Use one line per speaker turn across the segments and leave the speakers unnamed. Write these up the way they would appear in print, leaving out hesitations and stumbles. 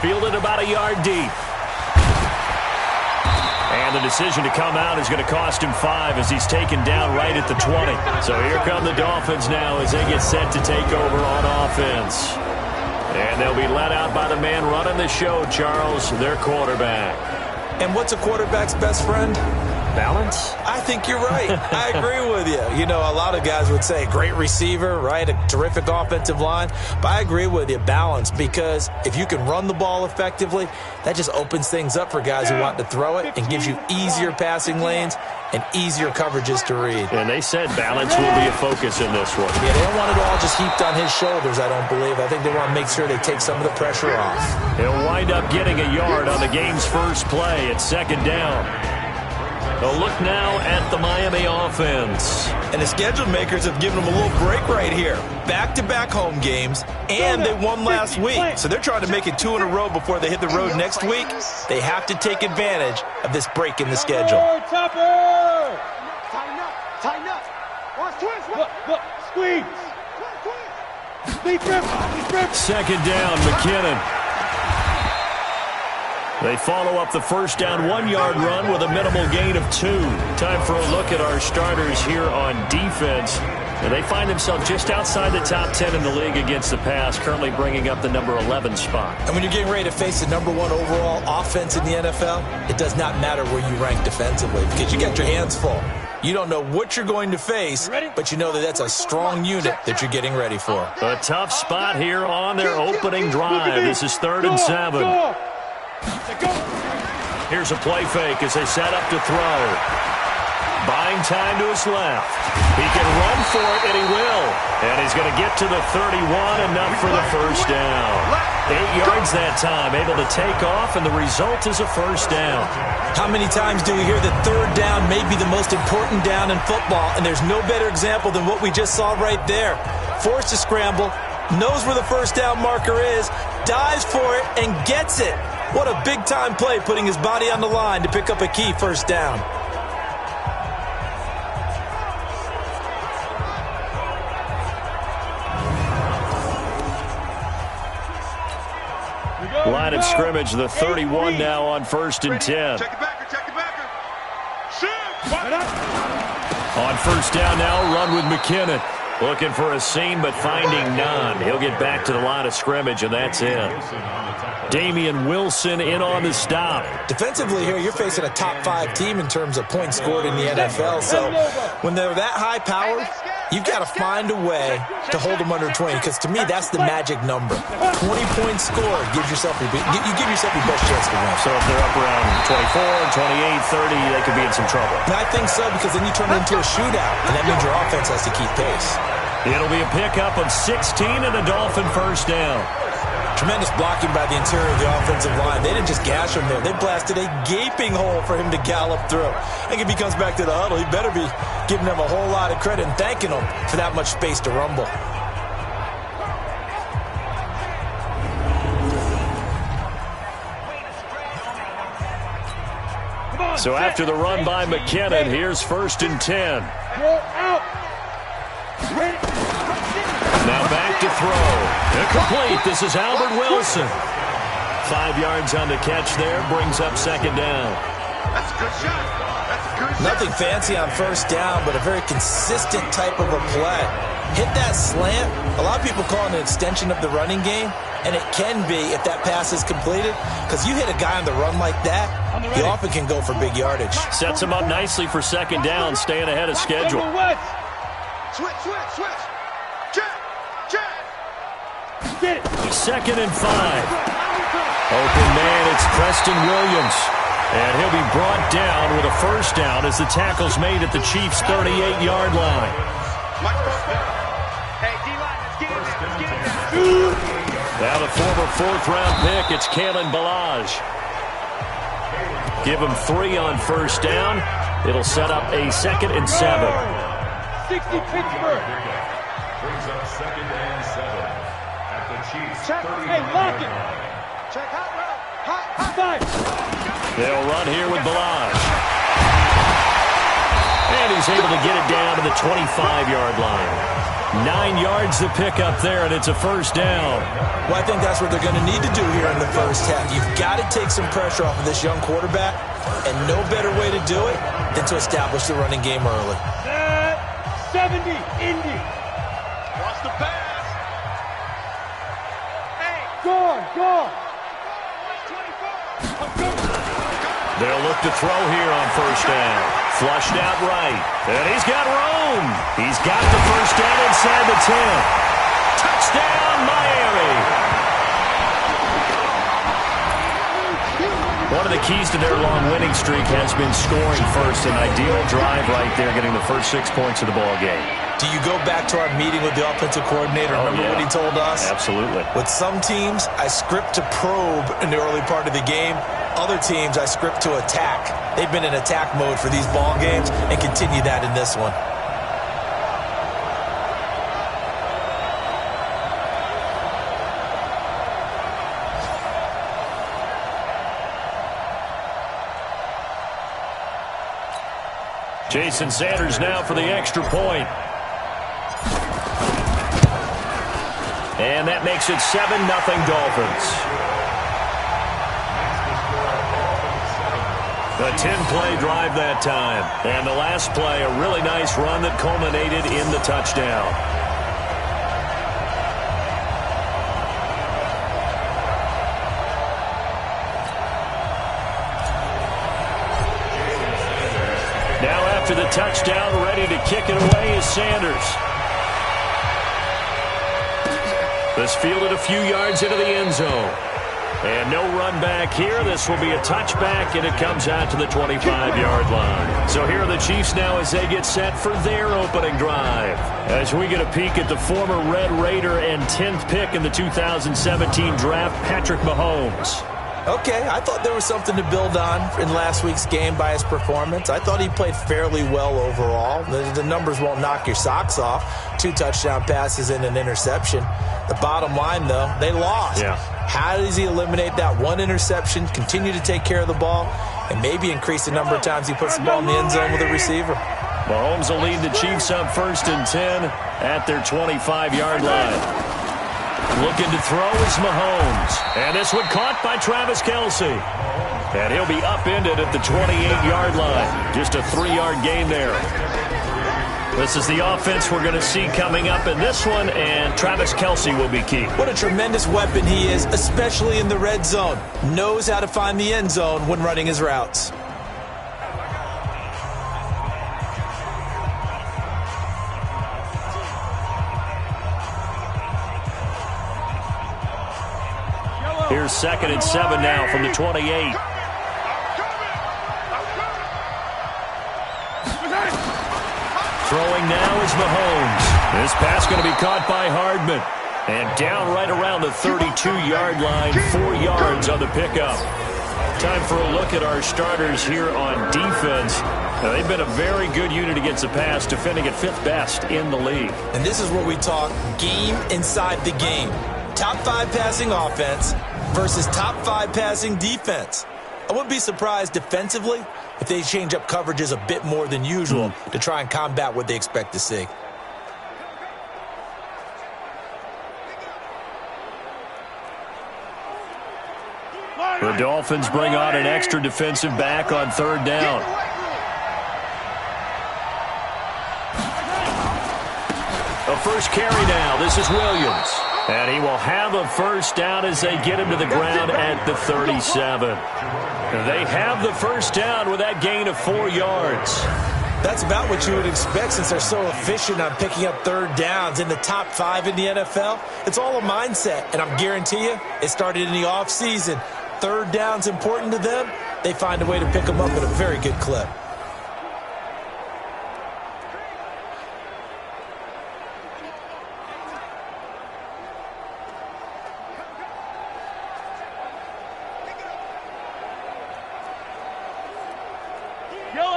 Fielded about a yard deep. And the decision to come out is going to cost him 5 as he's taken down right at the 20. So here come the Dolphins now as they get set to take over on offense. And they'll be let out by the man running the show, Charles, their quarterback.
And what's a quarterback's best friend?
Balance?
I think you're right. I agree with you. You know, a lot of guys would say great receiver, right? A terrific offensive line. But I agree with you, balance, because if you can run the ball effectively, that just opens things up for guys who want to throw it and gives you easier passing lanes and easier coverages to read.
And they said balance will be a focus in this one.
Yeah, they don't want it all just heaped on his shoulders, I don't believe. I think they want to make sure they take some of the pressure off.
He'll wind up getting a yard on the game's first play at 2nd down. A look now at the Miami offense.
And the schedule makers have given them a little break right here. Back-to-back home games, and they won last week. So they're trying to make it 2 in a row before they hit the road next week. They have to take advantage of this break in the schedule.
Tighten up. Tighten up. Look. Squeeze. Deep grip.
2nd down, McKinnon. They follow up the first down 1-yard run with a minimal gain of 2. Time for a look at our starters here on defense. And they find themselves just outside the top 10 in the league against the pass, currently bringing up the number 11 spot.
And when you're getting ready to face the number 1 overall offense in the NFL, it does not matter where you rank defensively because you got your hands full. You don't know what you're going to face, but you know that that's a strong unit that you're getting ready for.
A tough spot here on their opening drive. This is 3rd and 7. Here's a play fake as they set up to throw. Buying time to his left. He can run for it, and he will. And he's going to get to the 31, enough for the first down. 8 yards that time, able to take off, and the result is a first down.
How many times do we hear that 3rd down may be the most important down in football, and there's no better example than what we just saw right there. Forced to scramble, knows where the first down marker is, dives for it, and gets it. What a big-time play, putting his body on the line to pick up a key first down.
Line of scrimmage, the 31 now on 1st and 10.
Check it backer. Shoot.
On 1st down now, run with McKinnon. Looking for a seam, but finding none. He'll get back to the line of scrimmage, and that's it. Damian Wilson in on the stop.
Defensively here, you're facing a top 5 team in terms of points scored in the NFL. So when they're that high powered, you've got to find a way to hold them under 20, because to me, that's the magic number. 20 points scored gives yourself you give yourself your best chance to win.
So if they're up around 24, 28, 30, they could be in some trouble.
And I think so, because then you turn it into a shootout, and that means your offense has to keep pace.
It'll be a pickup of 16 and a Dolphin first down.
Tremendous blocking by the interior of the offensive line. They didn't just gash him there. They blasted a gaping hole for him to gallop through. I think if he comes back to the huddle, he better be giving them a whole lot of credit and thanking them for that much space to rumble.
So after the run by McKinnon, here's 1st and 10. Now back to throw. Incomplete. This is Albert Wilson. 5 yards on the catch there. Brings up 2nd down.
That's a good shot.
Nothing fancy on 1st down, but a very consistent type of a play. Hit that slant. A lot of people call it an extension of the running game, and it can be if that pass is completed, because you hit a guy on the run like that, he often can go for big yardage.
Sets him up nicely for 2nd down, staying ahead of schedule.
Switch. Check.
Get it.
2nd and 5. Open man, it's Preston Williams. And he'll be brought down with a first down as the tackle's made at the Chiefs' 38-yard line.
Hey, D-line, let's get in there.
Now the former 4th-round pick, it's Kalen Ballage. Give him 3 on 1st down. It'll set up a 2nd and 7.
60 Pittsburgh.
Brings up 2nd and 7 at the Chiefs.
Check. Hey, lock it.
Check hot route.
Hot side.
They'll run here with Ballage. And he's able to get it down to the 25-yard line. 9 yards to pick up there, and it's a first down.
Well, I think that's what they're going to need to do here in the first half. You've got to take some pressure off of this young quarterback, and no better way to do it than to establish the running game early.
70, Indy.
Wants the pass. Hey.
Go.
They'll look to throw here on first down. Flushed out right. And he's got room. He's got the first down inside the 10. Touchdown, Miami. One of the keys to their long winning streak has been scoring first. An ideal drive right there, getting the first 6 points of the ball game.
Do you go back to our meeting with the offensive coordinator? Remember what he told us?
Absolutely.
With some teams, I script to probe in the early part of the game. Other teams, I script to attack. They've been in attack mode for these ball games and continue that in this one.
Jason Sanders now for the extra point. And that makes it 7-0 Dolphins. A 10-play drive that time. And the last play, a really nice run that culminated in the touchdown. Now after the touchdown, ready to kick it away is Sanders. This fielded a few yards into the end zone. And no run back here. This will be a touchback, and it comes out to the 25-yard line. So here are the Chiefs now as they get set for their opening drive. As we get a peek at the former Red Raider and 10th pick in the 2017 draft, Patrick Mahomes.
Okay, I thought there was something to build on in last week's game by his performance. I thought he played fairly well overall. The numbers won't knock your socks off. 2 touchdown passes and an interception. The bottom line, though, they lost.
Yeah.
How does he eliminate that one interception, continue to take care of the ball, and maybe increase the number of times he puts the ball in the end zone with a receiver?
Mahomes will lead the Chiefs up 1st and 10 at their 25-yard line. Looking to throw is Mahomes. And this one caught by Travis Kelce. And he'll be upended at the 28-yard line. Just a 3-yard gain there. This is the offense we're going to see coming up in this one, and Travis Kelce will be key.
What a tremendous weapon he is, especially in the red zone. Knows how to find the end zone when running his routes.
Here's 2nd and 7 now from the 28. Throwing now is Mahomes. This pass going to be caught by Hardman. And down right around the 32-yard line, 4 yards on the pickup. Time for a look at our starters here on defense. Now, they've been a very good unit against the pass, defending at 5th best in the league.
And this is where we talk game inside the game. Top 5 passing offense versus top 5 passing defense. I wouldn't be surprised defensively if they change up coverages a bit more than usual to try and combat what they expect to see.
The Dolphins bring on an extra defensive back on 3rd down. A first carry now. This is Williams. And he will have a first down as they get him to the ground at the 37. They have the first down with that gain of 4 yards.
That's about what you would expect since they're so efficient on picking up 3rd downs in the top 5 in the NFL. It's all a mindset, and I'm guarantee you it started in the offseason. 3rd down's important to them. They find a way to pick them up at a very good clip.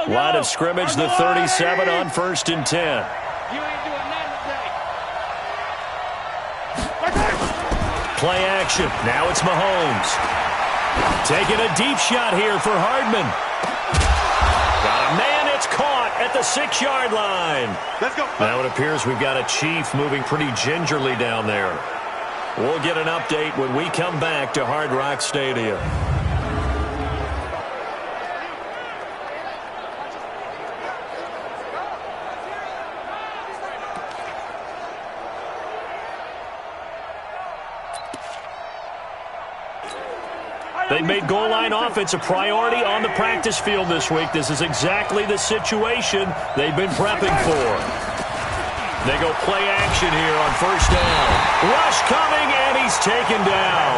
Line of scrimmage, the 37 on 1st and 10.
You ain't doing nothing today.
Play action. Now it's Mahomes. Taking a deep shot here for Hardman. Got a man, it's caught, at the 6-yard line.
Let's go.
Now it appears we've got a Chief moving pretty gingerly down there. We'll get an update when we come back to Hard Rock Stadium. They made goal line offense a priority on the practice field this week. This is exactly the situation they've been prepping for. They go play action here on first down. Rush coming, and he's taken down.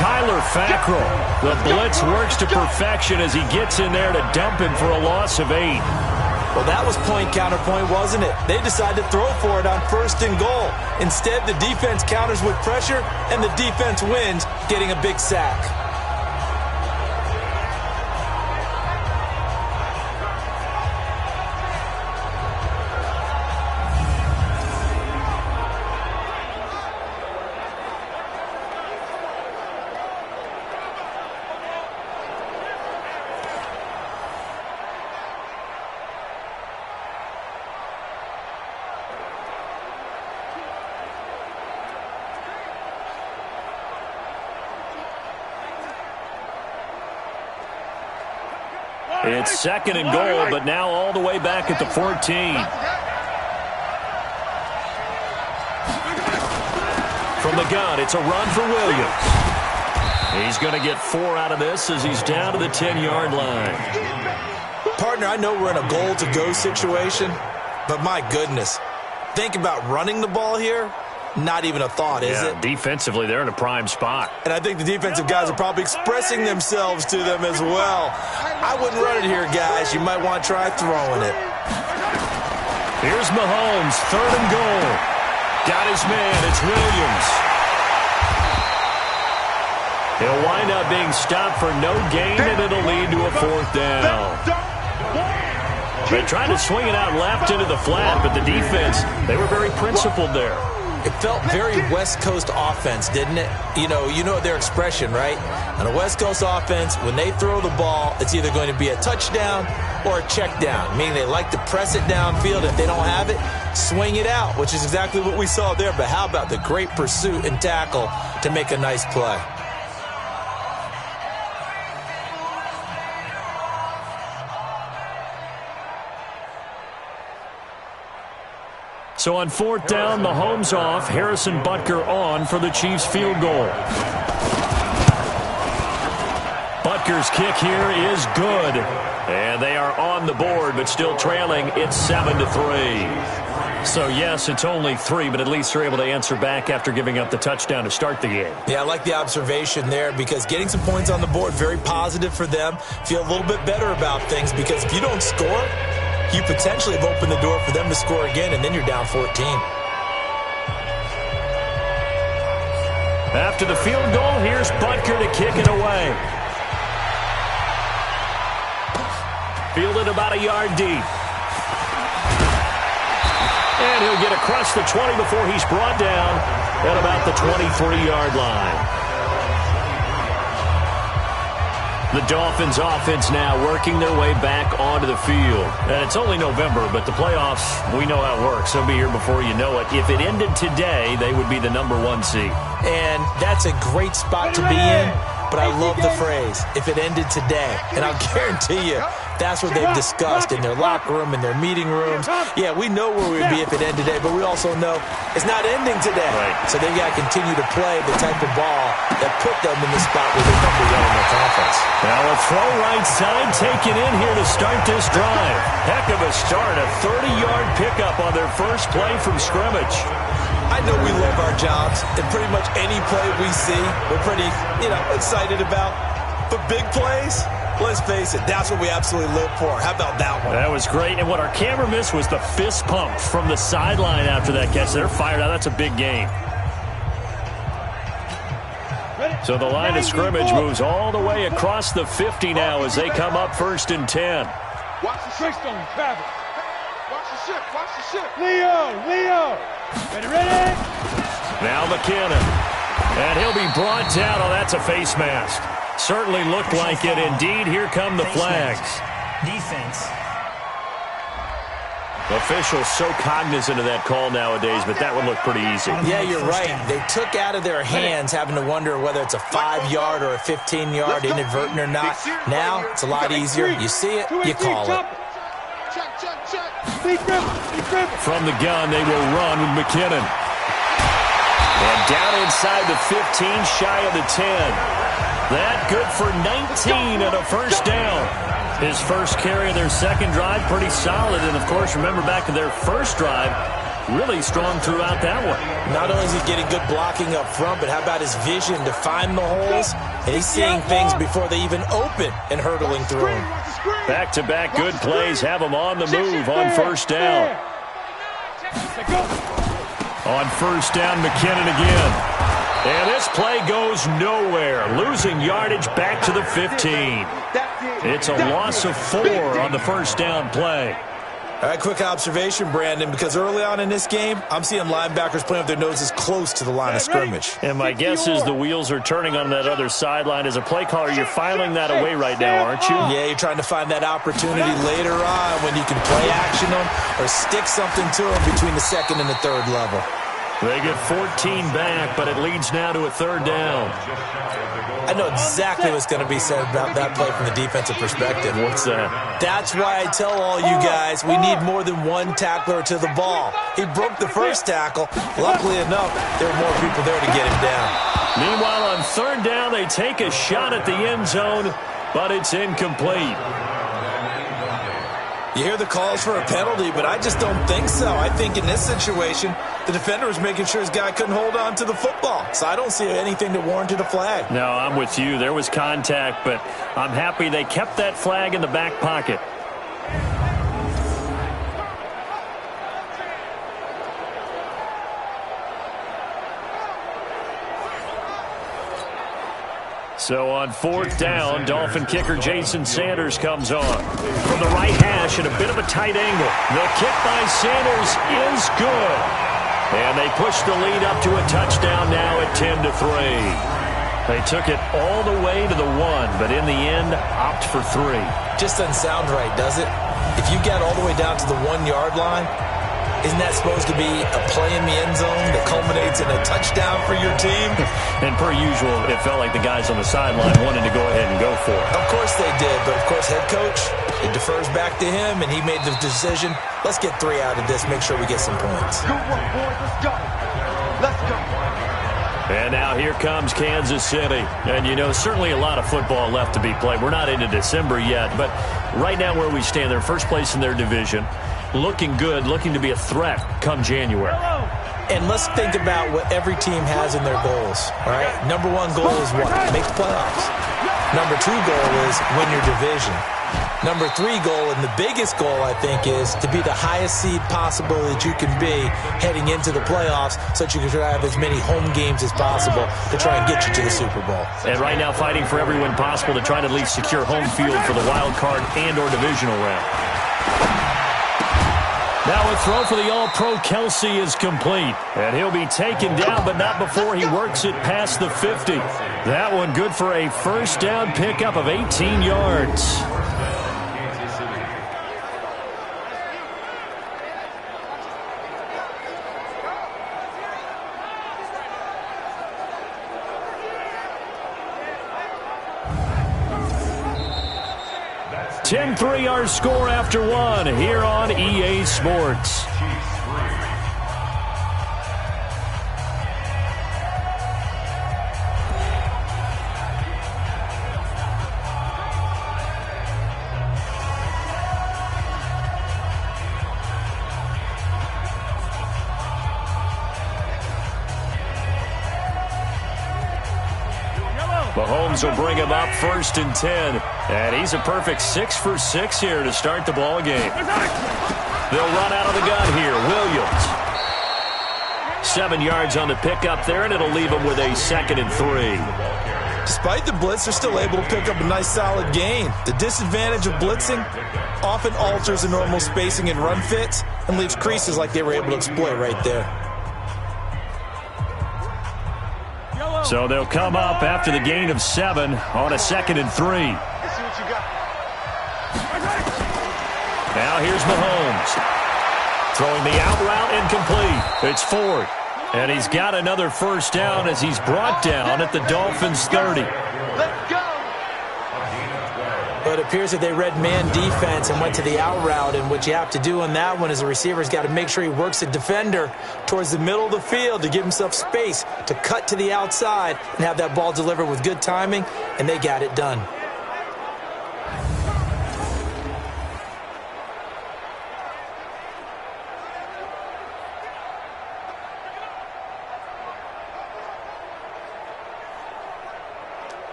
Kyler Fackrell. The blitz works to perfection as he gets in there to dump him for a loss of 8.
Well, that was point counterpoint, wasn't it? They decided to throw for it on first and goal. Instead, the defense counters with pressure, and the defense wins, getting a big sack.
It's second and goal, but now all the way back at the 14. From the gun, it's a run for Williams. He's going to get 4 out of this as he's down to the 10-yard line.
Partner, I know we're in a goal-to-go situation, but my goodness, think about running the ball here. Not even a thought, is it?
Defensively, they're in a prime spot.
And I think the defensive guys are probably expressing themselves to them as well. I wouldn't run it here, guys. You might want to try throwing it.
Here's Mahomes, third and goal. Got his man. It's Williams. He'll wind up being stopped for no gain, and it'll lead to a 4th down. They tried to swing it out left into the flat, but the defense, they were very principled there.
It felt very West Coast offense, didn't it? You know their expression, right? On a West Coast offense, when they throw the ball, it's either going to be a touchdown or a check down, meaning they like to press it downfield. If they don't have it, swing it out, which is exactly what we saw there. But how about the great pursuit and tackle to make a nice play?
So on 4th down, Mahomes off, Harrison Butker on for the Chiefs field goal. Butker's kick here is good. And they are on the board, but still trailing. It's 7-3. So, yes, it's only 3, but at least they're able to answer back after giving up the touchdown to start the game.
Yeah, I like the observation there because getting some points on the board, very positive for them. Feel a little bit better about things because if you don't score, you potentially have opened the door for them to score again, and then you're down 14.
After the field goal, here's Butker to kick it away. Fielded about a yard deep. And he'll get across the 20 before he's brought down at about the 23-yard line. The Dolphins offense now working their way back onto the field. And it's only November, but the playoffs, we know how it works. They'll be here before you know it. If it ended today, they would be the #1 seed.
And that's a great spot to be in, but I love the phrase, if it ended today. And I'll guarantee you, that's what they've discussed in their locker room, in their meeting rooms. Yeah, we know where we'd be if it ended today, but we also know it's not ending today.
Right.
So they've got to continue to play the type of ball that put them in the spot where they're #1 in their conference.
Now a throw right side taken in here to start this drive. Heck of a start, a 30-yard pickup on their first play from scrimmage.
I know we love our jobs, and pretty much any play we see, we're pretty, excited about. But big plays, let's face it, that's what we absolutely live for. How about that one?
That was great, and what our camera missed was the fist pump from the sideline after that catch. They're fired out. That's a big gain. So the line of scrimmage moves all the way across the 50 now as they come up 1st and 10.
Watch the ship on Travis.
Watch the ship. Watch the ship.
Leo. Ready?
Now McKinnon. And he'll be brought down. Oh, that's a face mask. Certainly looked like it. Indeed, here come the flags.
Defense.
Officials so cognizant of that call nowadays, but that would look pretty easy.
Yeah, you're right. They took out of their hands having to wonder whether it's a 5-yard or a 15-yard, inadvertent or not. Now, it's a lot easier. You see it, you call it.
From the gun, they will run with McKinnon. And down inside the 15, shy of the 10. That good for 19 and a first down. His first carry of their second drive, pretty solid. And, of course, remember back to their first drive, really strong throughout that one.
Not only is he getting good blocking up front, but how about his vision to find the holes? And he's seeing things before they even open and hurtling through them.
Back-to-back good plays have him on the move on first down. On first down, McKinnon again. And this play goes nowhere. Losing yardage back to the 15. It's a loss of 4 on the first down play.
All right, quick observation, Brandon, because early on in this game, I'm seeing linebackers playing with their noses close to the line of scrimmage.
And my guess is the wheels are turning on that other sideline. As a play caller, you're filing that away right now, aren't you?
Yeah, you're trying to find that opportunity later on when you can play action them or stick something to them between the second and the third level.
They get 14 back, but it leads now to a third down.
I know exactly what's going to be said about that play from the defensive perspective.
What's that?
That's why I tell all you guys we need more than one tackler to the ball. He broke the first tackle. Luckily enough, there were more people there to get him down.
Meanwhile, on third down, they take a shot at the end zone, but it's incomplete.
You hear the calls for a penalty, but I just don't think so. I think in this situation, the defender was making sure his guy couldn't hold on to the football. So I don't see anything that warranted a flag.
No, I'm with you. There was contact, but I'm happy they kept that flag in the back pocket. So on fourth down, Dolphin kicker Jason Sanders comes on. From the right hash at a bit of a tight angle. The kick by Sanders is good. And they push the lead up to a touchdown now at 10-3. They took it all the way to the 1, but in the end, opt for 3.
Just doesn't sound right, does it? If you get all the way down to the 1-yard line, isn't that supposed to be a play in the end zone that culminates in a touchdown for your team?
And per usual, it felt like the guys on the sideline wanted to go ahead and go for it.
Of course they did, but of course head coach, it defers back to him, and he made the decision, let's get 3 out of this, make sure we get some points.
Good work, boys. Let's go. Let's go.
And now here comes Kansas City. And, you know, certainly a lot of football left to be played. We're not into December yet, but right now where we stand, they're first place in their division. Looking good, looking to be a threat come January.
And let's think about what every team has in their goals, all right? Number 1 goal is what? Make the playoffs. Number 2 goal is win your division. Number 3 goal, and the biggest goal, I think, is to be the highest seed possible that you can be heading into the playoffs so that you can try to have as many home games as possible to try and get you to the Super Bowl.
And right now fighting for every win possible to try to at least secure home field for the wild card and or divisional round. Now a throw for the All-Pro Kelsey is complete. And he'll be taken down, but not before he works it past the 50. That one good for a first down pickup of 18 yards.
That's
10-3 our score after 1 here on EA Sports. Mahomes will bring him up 1st and 10. And he's a perfect 6 for 6 here to start the ball game. They'll run out of the gun here. Williams. 7 yards on the pickup there, and it'll leave him with a 2nd and 3.
Despite the blitz, they're still able to pick up a nice solid gain. The disadvantage of blitzing often alters the normal spacing and run fits and leaves creases like they were able to exploit right there.
So they'll come up after the gain of 7 on a 2nd and 3.
Let's see what you got.
Now here's Mahomes. Throwing the out route incomplete. It's Ford. And he's got another first down as he's brought down at the Dolphins' 30.
Let's go.
But it appears that they read man defense and went to the out route, and what you have to do on that one is the receiver's got to make sure he works the defender towards the middle of the field to give himself space to cut to the outside and have that ball delivered with good timing, and they got it done.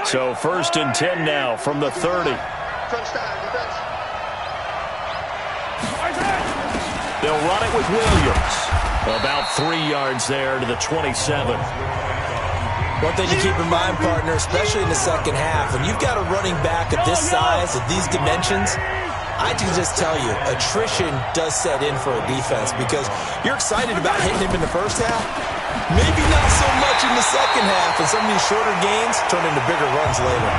So 1st and 10 now from the 30. They'll run it with Williams. About 3 yards there to the 27.
One thing to keep in mind, partner, especially in the second half, when you've got a running back of this size, of these dimensions, I can just tell you, attrition does set in for a defense because you're excited about hitting him in the first half. Maybe not so much in the second half, and some of these shorter gains turn into bigger runs later.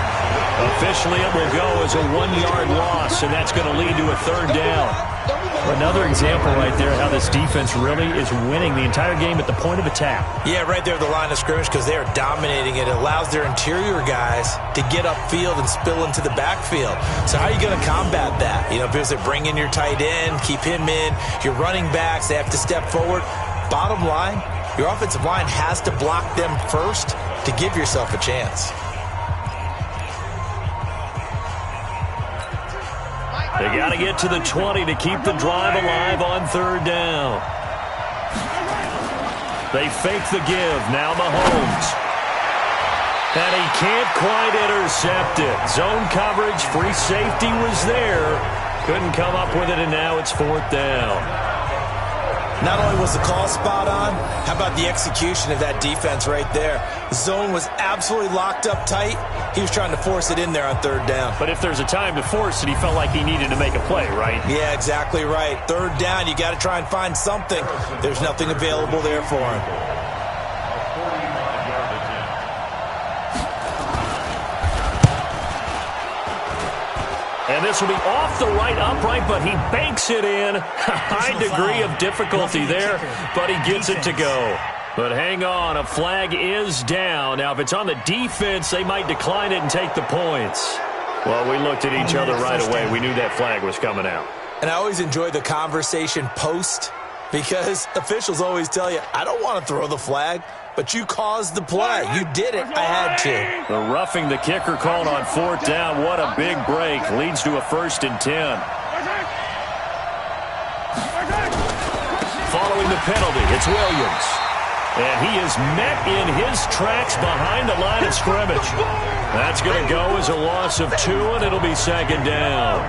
Officially, it will go as a 1-yard loss, and that's going to lead to a 3rd down. Another example right there how this defense really is winning the entire game at the point of attack. Yeah,
right there at the line of scrimmage because they are dominating it. It allows their interior guys to get upfield and spill into the backfield. So how are you going to combat that? You know, because they bring in your tight end, keep him in. Your running backs, they have to step forward. Bottom line, your offensive line has to block them first to give yourself a chance.
They got to get to the 20 to keep the drive alive on 3rd down. They fake the give. Now Mahomes. And he can't quite intercept it. Zone coverage, free safety was there. Couldn't come up with it, and now it's 4th down.
Not only was the call spot on, how about the execution of that defense right there? The zone was absolutely locked up tight. He was trying to force it in there on 3rd down.
But if there's a time to force it, he felt like he needed to make a play, right?
Yeah, exactly right. 3rd down, you got to try and find something. There's nothing available there for him.
And this will be off the right upright, but he banks it in. A high degree of difficulty there, but he gets it to go. But hang on, a flag is down. Now, if it's on the defense, they might decline it and take the points. Well, we looked at each other right away. We knew that flag was coming out.
And I always enjoy the conversation post because officials always tell you, I don't want to throw the flag, but you caused the play. You did it. I had to.
The roughing the kicker called on 4th down. What a big break. Leads to a 1st and 10. Following the penalty, it's Williams. And he is met in his tracks behind the line of scrimmage. That's going to go as a loss of 2, and it'll be 2nd down.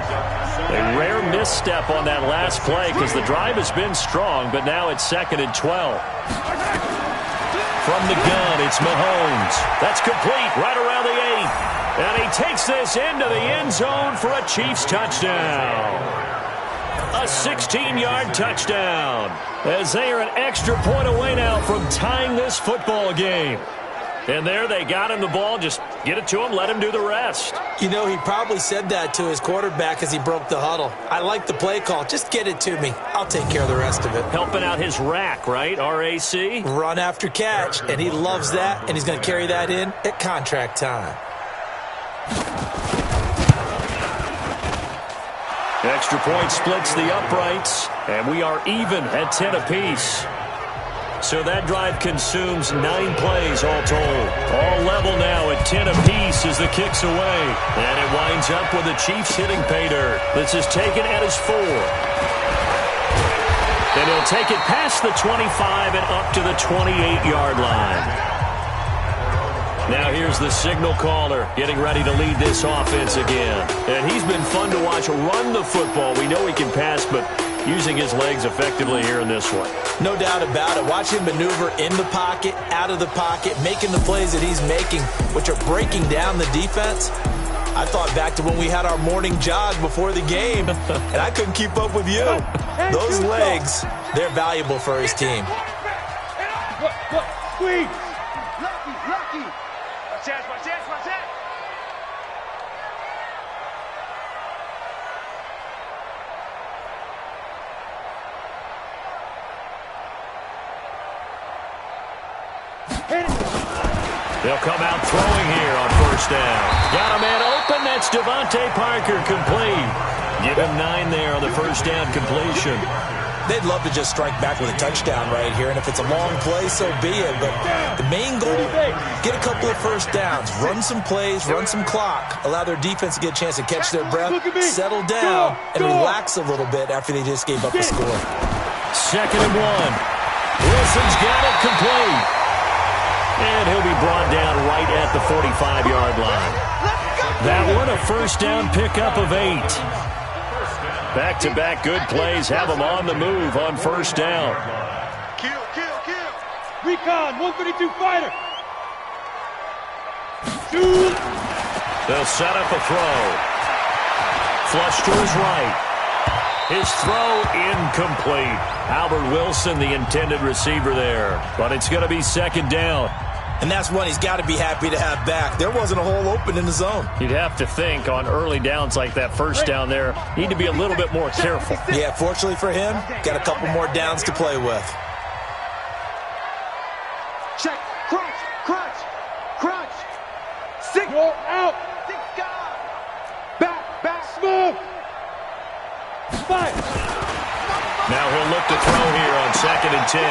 A rare misstep on that last play because the drive has been strong, but now it's 2nd and 12. From the gun, it's Mahomes. That's complete right around the 8. And he takes this into the end zone for a Chiefs touchdown. A 16-yard touchdown as they are an extra point away now from tying this football game. And there they got him the ball. Just get it to him, let him do the rest.
You know, he probably said that to his quarterback as he broke the huddle. I like the play call. Just get it to me. I'll take care of the rest of it.
Helping out his rack, right? R-A-C?
Run after catch, and he loves that, and he's going to carry that in at contract time.
Extra point splits the uprights, and we are even at 10 apiece. So that drive consumes 9 plays all told. All level now at 10 apiece as the kick's away. And it winds up with the Chiefs hitting pay dirt. This is taken at his 4. And he'll take it past the 25 and up to the 28-yard line. Now here's the signal caller getting ready to lead this offense again. And he's been fun to watch run the football. We know he can pass, but using his legs effectively here in this one.
No doubt about it. Watch him maneuver in the pocket, out of the pocket, making the plays that he's making, which are breaking down the defense. I thought back to when we had our morning jog before the game, and I couldn't keep up with you. Those legs, they're valuable for his team.
Squeeze.
Lucky. Watch out.
They'll come out throwing here on first down. Got a man open. That's Devontae Parker, complete. Give him 9 there on the first down completion.
They'd love to just strike back with a touchdown right here, and if it's a long play, so be it. But the main goal, get a couple of first downs, run some plays, run some clock, allow their defense to get a chance to catch their breath, settle down, and relax a little bit after they just gave up the score.
2nd and 1. Wilson's got it complete. And he'll be brought down right at the 45-yard line. That one, a first down pickup of 8. Back-to-back good plays have them on the move on first down.
Kill. Recon, 132 fighter. Shoot.
They'll set up a throw. Flush to his right. His throw incomplete. Albert Wilson, the intended receiver there. But it's going to be 2nd down.
And that's one he's got to be happy to have back. There wasn't a hole open in the zone.
You'd have to think on early downs like that first down there, need to be a little bit more careful.
Yeah, fortunately for him, got a couple more downs to play with.
Check. Crunch. 6. Roll out. 6 guard. Back. Smooth. 5.
Now he'll look to throw here on 2nd and 10.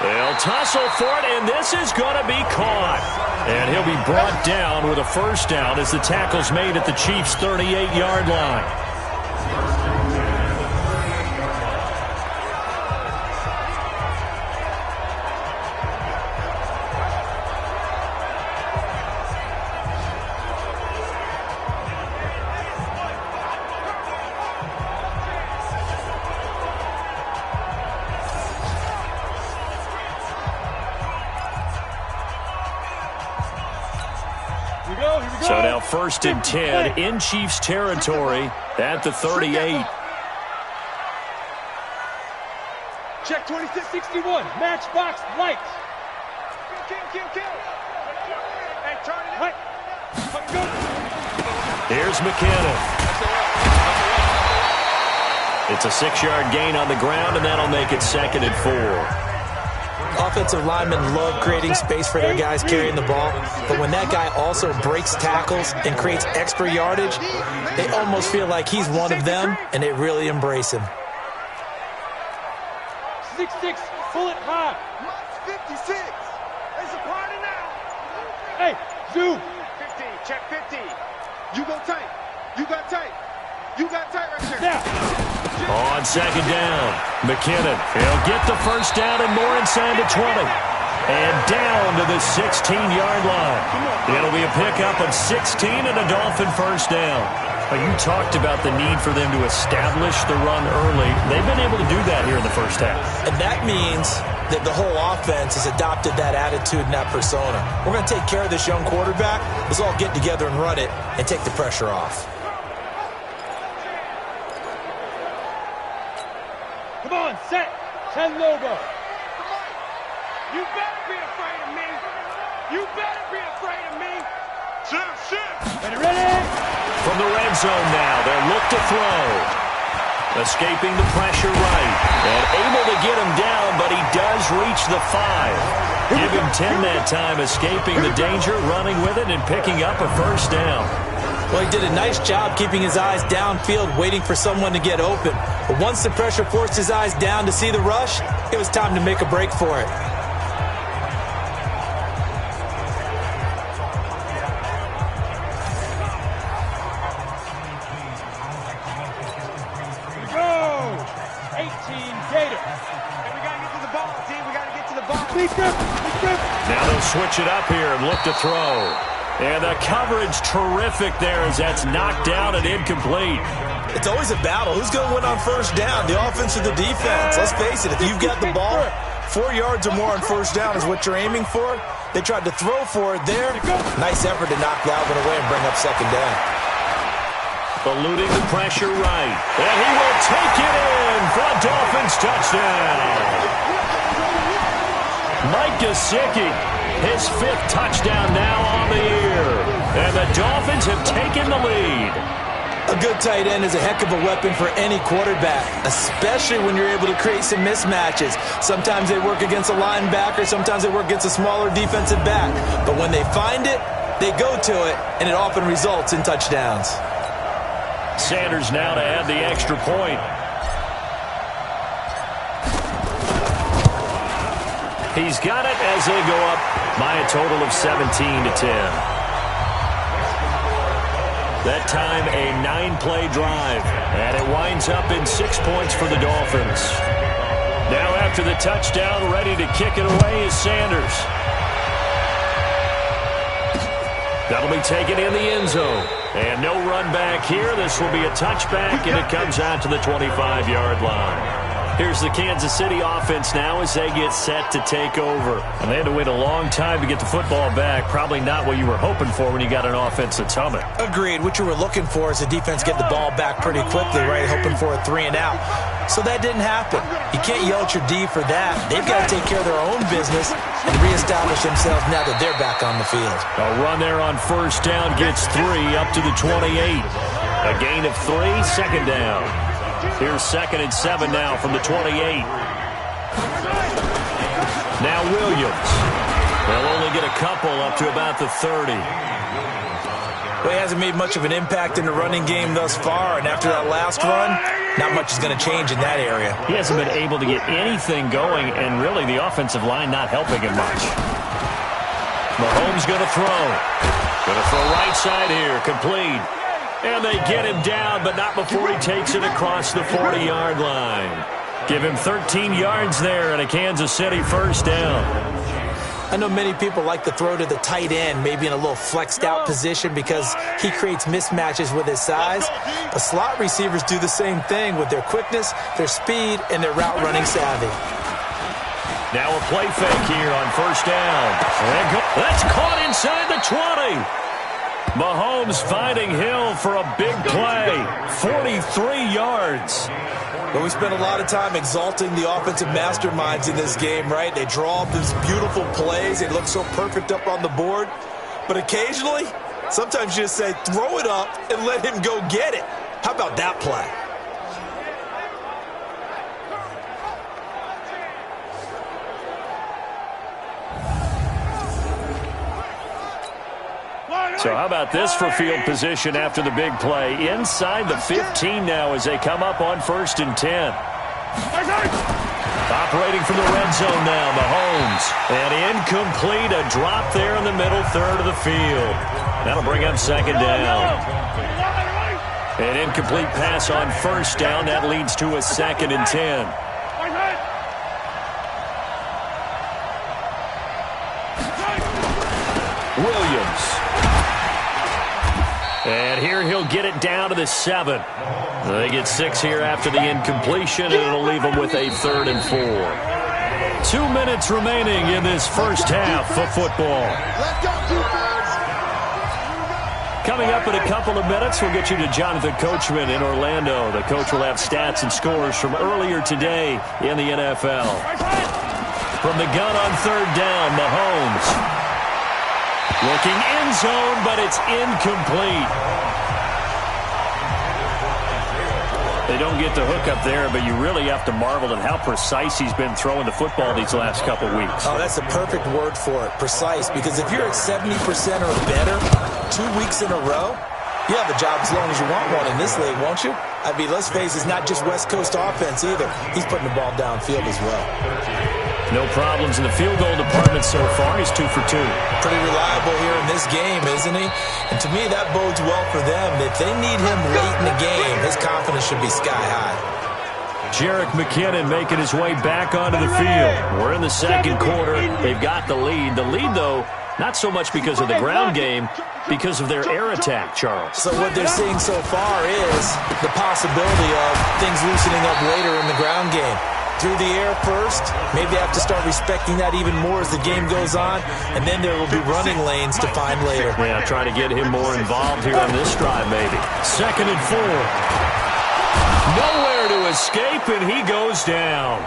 They'll tussle for it, and this is going to be caught. And he'll be brought down with a first down as the tackle's made at the Chiefs' 38-yard line. So now 1st and 10 in Chiefs territory at the 38.
Check 2661. Matchbox lights. Kill. Hey, turn it up.
Here's McKinnon. It's a 6-yard gain on the ground, and that'll make it 2nd and 4.
Offensive linemen love creating space for their guys carrying the ball, but when that guy also breaks tackles and creates extra yardage, they almost feel like he's one of them, and they really embrace him.
6-6, pull it high. 56. It's a party now. Hey, Zoo. 50, check 50. You go tight. You got tight right there. Now.
On 2nd down, McKinnon. He'll get the first down and more inside the 20. And down to the 16-yard line. It'll be a pickup of 16 and a Dolphin first down. You talked about the need for them to establish the run early. They've been able to do that here in the first half.
And that means that the whole offense has adopted that attitude and that persona. We're going to take care of this young quarterback. Let's all get together and run it and take the pressure off.
Come on, set. 10 logo. You better be afraid of me. Shoot. Ready?
From the red zone now, they'll look to throw. Escaping the pressure right. And able to get him down, but he does reach the 5. Give him 10 that time, escaping the danger, running with it, and picking up a first down.
Well, he did a nice job keeping his eyes downfield, waiting for someone to get open. But once the pressure forced his eyes down to see the rush, it was time to make a break for it.
Go! 18 Gator. And we got to get to the ball, team. We got to get to the ball.
Now they'll switch it up here and look to throw. And the coverage terrific there as that's knocked down and incomplete.
It's always a battle. Who's going to win on first down, the offense or the defense? Let's face it, if you've got the ball, 4 yards or more on first down is what you're aiming for. They tried to throw for it there. Nice effort to knock that one away and bring up second down.
Eluding the pressure right. And he will take it in for a Dolphins touchdown. Mike Gesicki, his 5th touchdown now on the year. And the Dolphins have taken the lead.
A good tight end is a heck of a weapon for any quarterback, especially when you're able to create some mismatches. Sometimes they work against a linebacker, sometimes they work against a smaller defensive back. But when they find it, they go to it, and it often results in touchdowns.
Sanders now to add the extra point. He's got it as they go up by a total of 17-10. That time, a 9-play drive, and it winds up in 6 points for the Dolphins. Now after the touchdown, ready to kick it away is Sanders. That'll be taken in the end zone. And no run back here. This will be a touchback, and it comes out to the 25-yard line. Here's the Kansas City offense now as they get set to take over. And they had to wait a long time to get the football back. Probably not what you were hoping for when you got an offense that's humming.
Agreed. What you were looking for is the defense get the ball back pretty quickly, right? Hoping for a 3 and out. So that didn't happen. You can't yell at your D for that. They've got to take care of their own business and reestablish themselves now that they're back on the field.
A run there on first down gets 3 up to the 28. A gain of 3, second down. Here's 2nd and 7 now from the 28. Now Williams. They'll only get a couple up to about the 30.
Well, he hasn't made much of an impact in the running game thus far, and after that last run, not much is going to change in that area.
He hasn't been able to get anything going, and really the offensive line not helping him much. Mahomes going to throw. Going to throw right side here, complete. And they get him down, but not before he takes it across the 40-yard line. Give him 13 yards there and a Kansas City first down.
I know many people like to throw to the tight end, maybe in a little flexed out position because he creates mismatches with his size. But slot receivers do the same thing with their quickness, their speed, and their route running savvy.
Now a play fake here on first down. That's caught inside the 20. Mahomes finding Hill for a big play. 43 yards.
But we spent a lot of time exalting the offensive masterminds in this game, right? They draw up these beautiful plays. They look so perfect up on the board. But occasionally, sometimes you just say, throw it up and let him go get it. How about that play?
So how about this for field position after the big play? Inside the 15 now as they come up on 1st and 10. Operating from the red zone now, Mahomes. And incomplete, a drop there in the middle third of the field. That'll bring up 2nd down. An incomplete pass on first down. That leads to a 2nd and 10. Williams. And here he'll get it down to the 7. They get 6 here after the incompletion, and it'll leave them with a 3rd and 4. 2 minutes remaining in this first half of football. Coming up in a couple of minutes, we'll get you to Jonathan Coachman in Orlando. The coach will have stats and scores from earlier today in the NFL. From the gun on 3rd down, Mahomes. Looking end zone, but it's incomplete. They don't get the hook up there, but you really have to marvel at how precise he's been throwing the football these last couple weeks.
Oh, that's a perfect word for it, precise, because if you're at 70% or better 2 weeks in a row, you have a job as long as you want one in this league, won't you? I mean, let's face it, it's not just West Coast offense either. He's putting the ball downfield as well.
No problems in the field goal department so far. He's 2 for 2.
Pretty reliable here in this game, isn't he? And to me, that bodes well for them. If they need him late in the game, his confidence should be sky high.
Jerick McKinnon making his way back onto the field. We're in the 2nd quarter. They've got the lead. The lead, though, not so much because of the ground game, because of their air attack, Charles.
So what they're seeing so far is the possibility of things loosening up later in the ground game. Through the air first, maybe have to start respecting that even more as the game goes on, and then there will be running lanes to find later.
Yeah, try to get him more involved here on this drive, maybe. 2nd and 4. Nowhere to escape, and he goes down.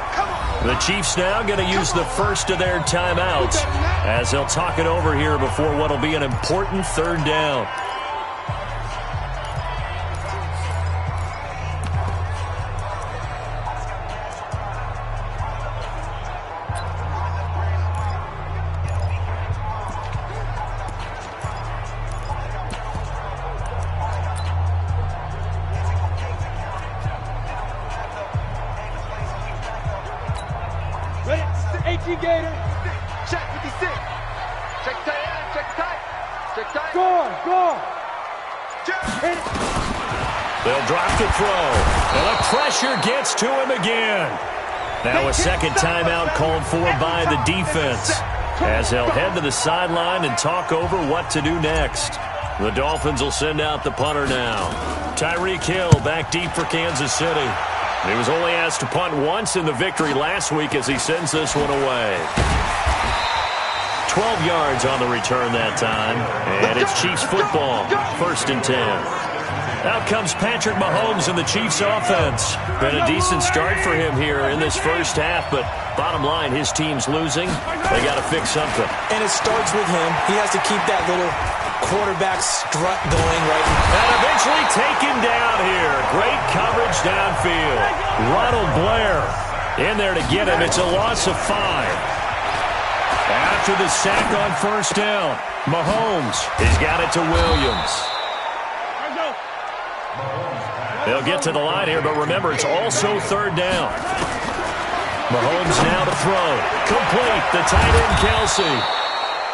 The Chiefs now going to use the first of their timeouts as they'll talk it over here before what will be an important 3rd down.
Check tight. Check tight. Check tight. Go. Hit it.
They'll drop the throw. And the pressure gets to him again. Now a second timeout called for by the defense, as they'll head to the sideline and talk over what to do next. The Dolphins will send out the punter now. Tyreek Hill back deep for Kansas City. He was only asked to punt once in the victory last week as he sends this one away. 12 yards on the return that time. And it's Chiefs football, 1st and 10. Out comes Patrick Mahomes in the Chiefs offense. Been a decent start for him here in this first half, but bottom line, his team's losing. They got to fix something.
And it starts with him. He has to keep that little quarterback strut going right.
And eventually taken down here. Great coverage downfield. Ronald Blair in there to get him. It's a loss of 5. After the sack on 1st down, Mahomes, he's got it to Williams. They'll get to the line here, but remember, it's also 3rd down. Mahomes now to throw. Complete. The tight end, Kelsey.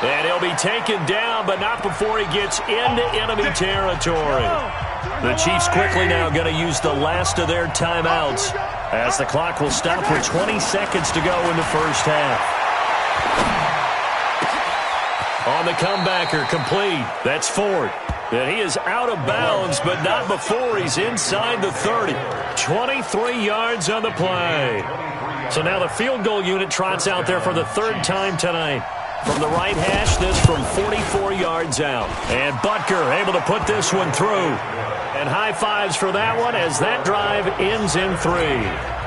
And he'll be taken down, but not before he gets into enemy territory. The Chiefs quickly now going to use the last of their timeouts, as the clock will stop with 20 seconds to go in the first half. On the comebacker, complete. That's Ford. And he is out of bounds, but not before he's inside the 30. 23 yards on the play. So now the field goal unit trots out there for the 3rd time tonight. From the right hash, this from 44 yards out. And Butker able to put this one through. And high fives for that one as that drive ends in 3.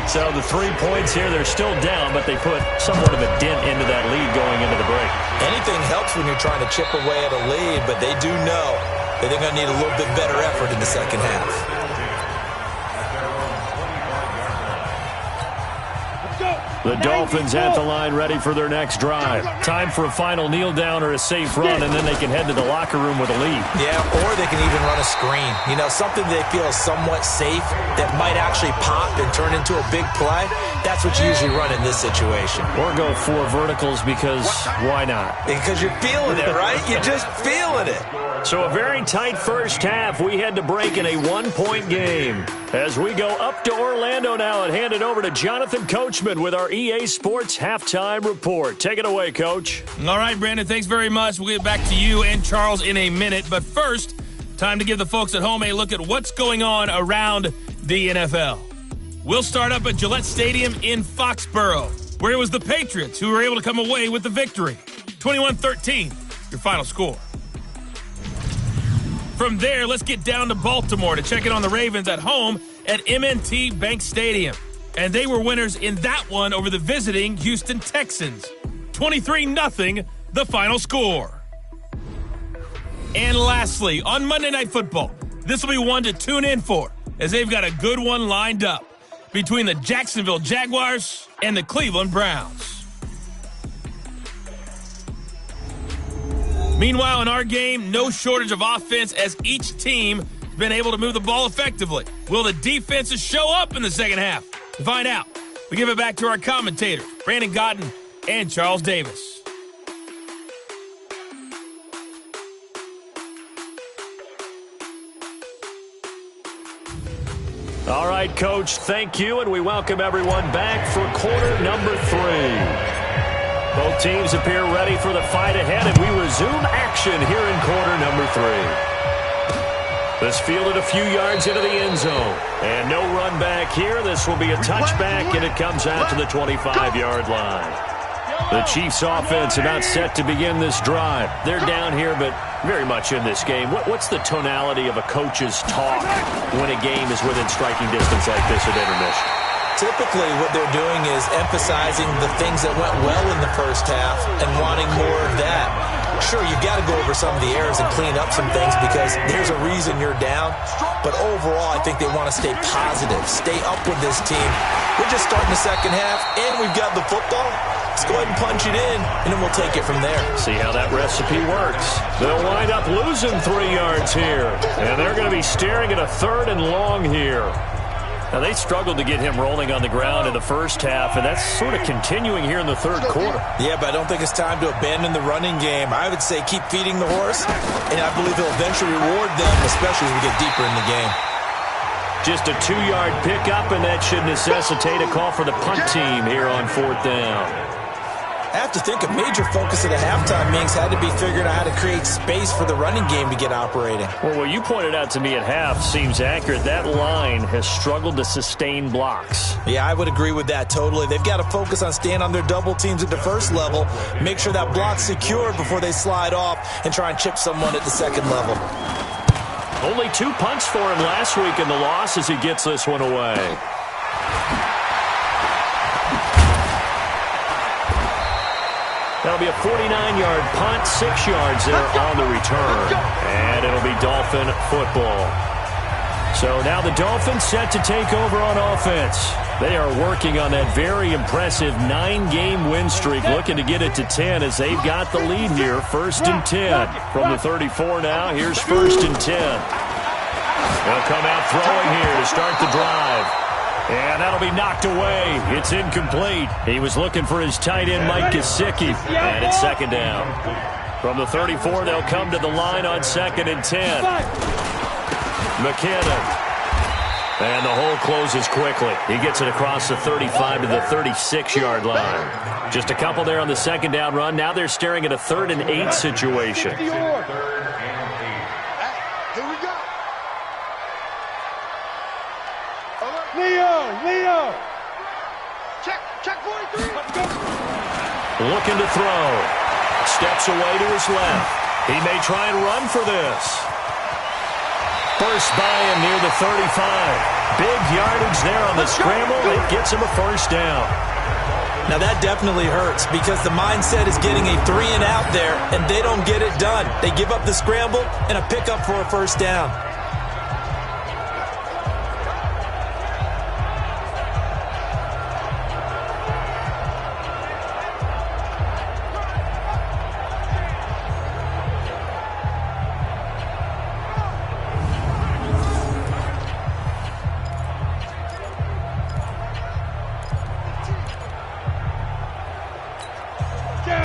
So the 3 points here, they're still down, but they put somewhat of a dent into that lead going into the break.
Anything helps when you're trying to chip away at a lead, but they do know that they're going to need a little bit better effort in the second half.
The Dolphins at the line ready for their next drive. Time for a final kneel down or a safe run, and then they can head to the locker room with a lead.
Yeah, or they can even run a screen. You know, something they feel is somewhat safe that might actually pop and turn into a big play. That's what you usually run in this situation.
Or go 4 verticals because why not?
Because you're feeling it, right? You're just feeling it.
So a very tight first half. We had to break in a 1-point game. As we go up to Orlando now and hand it over to Jonathan Coachman with our EA Sports Halftime Report. Take it away, Coach.
All right, Brandon, thanks very much. We'll get back to you and Charles in a minute. But first, time to give the folks at home a look at what's going on around the NFL. We'll start up at Gillette Stadium in Foxborough, where it was the Patriots who were able to come away with the victory. 21-13, your final score. From there, let's get down to Baltimore to check in on the Ravens at home at M&T Bank Stadium. And they were winners in that one over the visiting Houston Texans. 23-0, the final score. And lastly, on Monday Night Football, this will be one to tune in for, as they've got a good one lined up between the Jacksonville Jaguars and the Cleveland Browns. Meanwhile, in our game, no shortage of offense as each team has been able to move the ball effectively. Will the defenses show up in the second half? To find out, we give it back to our commentators, Brandon Godden and Charles Davis.
All right, Coach, thank you, and we welcome everyone back for quarter number 3. Both teams appear ready for the fight ahead, and we resume action here in quarter number 3. This fielded a few yards into the end zone, and no run back here. This will be a touchback, and it comes out to the 25-yard line. The Chiefs offense about set to begin this drive. They're down here, but very much in this game. What's the tonality of a coach's talk when a game is within striking distance like this at intermission?
Typically, what they're doing is emphasizing the things that went well in the first half and wanting more of that. Sure, you've got to go over some of the errors and clean up some things because there's a reason you're down. But overall, I think they want to stay positive, stay up with this team. We're just starting the second half, and we've got the football. Let's go ahead and punch it in, and then we'll take it from there.
See how that recipe works. They'll wind up losing 3 yards here, and they're going to be staring at a 3rd and long here. Now, they struggled to get him rolling on the ground in the first half, and that's sort of continuing here in the third quarter.
Yeah, but I don't think it's time to abandon the running game. I would say keep feeding the horse, and I believe he'll eventually reward them, especially as we get deeper in the game.
Just a 2-yard pickup, and that should necessitate a call for the punt team here on 4th down.
I have to think a major focus of the halftime meetings had to be figuring out how to create space for the running game to get operating.
Well, what you pointed out to me at half seems accurate. That line has struggled to sustain blocks.
Yeah, I would agree with that totally. They've got to focus on staying on their double teams at the first level, make sure that block's secured before they slide off and try and chip someone at the second level.
Only 2 punts for him last week in the loss as he gets this one away. That'll be a 49-yard punt, 6 yards there on the return. And it'll be Dolphin football. So now the Dolphins set to take over on offense. They are working on that very impressive 9-game win streak, looking to get it to 10 as they've got the lead here. 1st and 10 from the 34 now. Here's 1st and 10. They'll come out throwing here to start the drive. And that'll be knocked away. It's incomplete. He was looking for his tight end, Mike Gesicki. And it's 2nd down. From the 34, they'll come to the line on 2nd and 10. McKinnon. And the hole closes quickly. He gets it across the 35 to the 36-yard line. Just a couple there on the 2nd down run. Now they're staring at a 3rd and 8 situation.
Leo! Check 43!
Looking to throw. Steps away to his left. He may try and run for this. First by him near the 35. Big yardage there on the scramble. It gets him a 1st down.
Now that definitely hurts because the mindset is getting a 3 and out there, and they don't get it done. They give up the scramble and a pickup for a 1st down.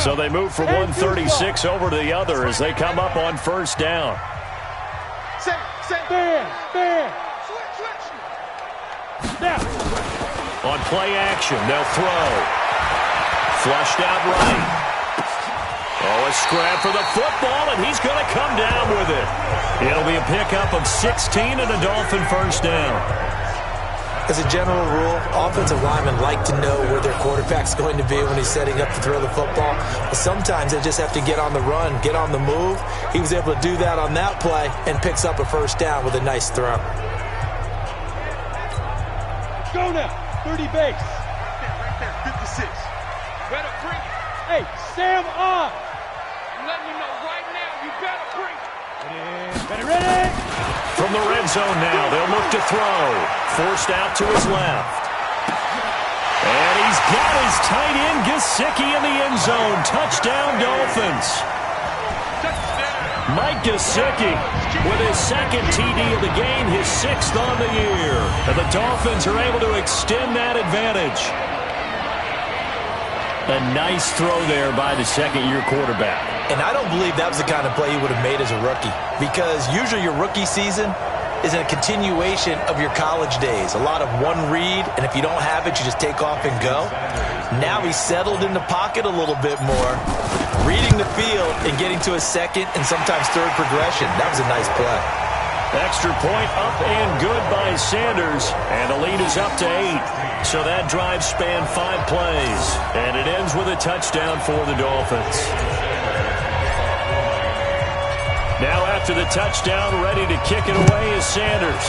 So they move from 136 over to the other as they come up on 1st down. On play action, they'll throw. Flushed out right. Oh, a scrap for the football, and he's going to come down with it. It'll be a pickup of 16 and a Dolphin 1st down.
As a general rule, offensive linemen like to know where their quarterback's going to be when he's setting up to throw the football. But sometimes they just have to get on the run, get on the move. He was able to do that on that play and picks up a 1st down with a nice throw.
Go now, 30 base. Right there, 56. Better bring it. Hey, Sam on. I'm letting you know right now, you better bring it. Better ready.
From the red zone now, they'll look to throw. Forced out to his left. And he's got his tight end, Gesicki, in the end zone. Touchdown, Dolphins. Mike Gesicki with his 2nd TD of the game, his 6th on the year. And the Dolphins are able to extend that advantage. A nice throw there by the 2nd-year quarterback.
And I don't believe that was the kind of play he would have made as a rookie, because usually your rookie season is a continuation of your college days. A lot of one read, and if you don't have it, you just take off and go. Now he's settled in the pocket a little bit more, reading the field and getting to a 2nd and sometimes 3rd progression. That was a nice play.
Extra point up and good by Sanders, and the lead is up to 8. So that drive spanned 5 plays, and it ends with a touchdown for the Dolphins. Now after the touchdown, ready to kick it away is Sanders.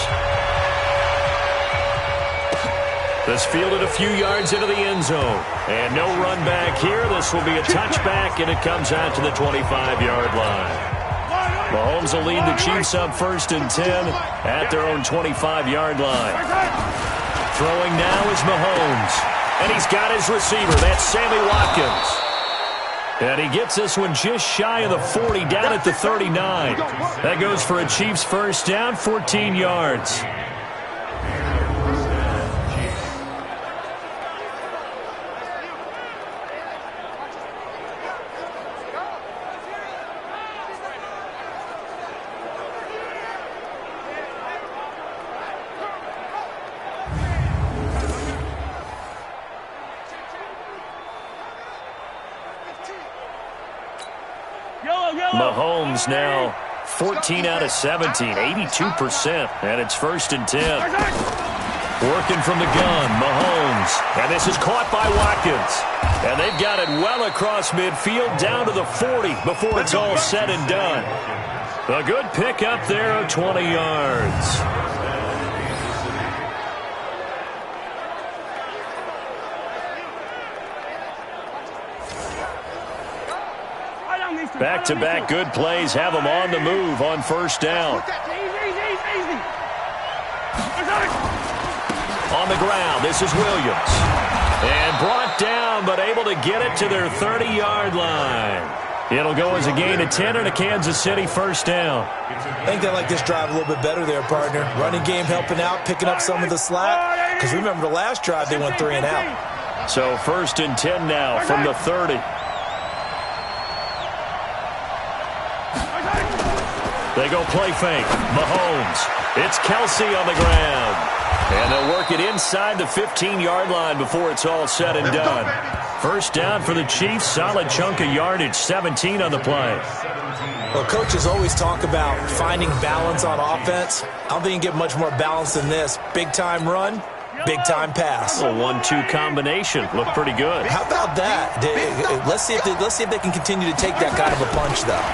This fielded a few yards into the end zone. And no run back here. This will be a touchback, and it comes out to the 25-yard line. Mahomes will lead the Chiefs up 1st and 10 at their own 25-yard line. Throwing now is Mahomes. And he's got his receiver. That's Sammy Watkins. And he gets this one just shy of the 40, down at the 39. That goes for a Chiefs 1st down, 14 yards. Mahomes now 14 out of 17, 82%, and it's 1st and 10. Working from the gun, Mahomes, and this is caught by Watkins. And they've got it well across midfield down to the 40 before it's all said and done. A good pick up there of 20 yards. Back-to-back good plays have them on the move on 1st down. On the ground, this is Williams. And brought down, but able to get it to their 30-yard line. It'll go as a gain of 10 and a Kansas City 1st down.
I think they like this drive a little bit better there, partner. Running game helping out, picking up some of the slack. Because remember, the last drive they went 3 and out.
So 1st and 10 now from the 30. They go play fake. Mahomes. It's Kelsey on the ground. And they'll work it inside the 15-yard line before it's all said and done. 1st down for the Chiefs. Solid chunk of yardage, 17 on the play.
Well, coaches always talk about finding balance on offense. I don't think you get much more balance than this. Big-time run, big-time pass.
A 1-2 combination. Looked pretty good.
How about that? Let's see if they can continue to take that kind of a punch, though.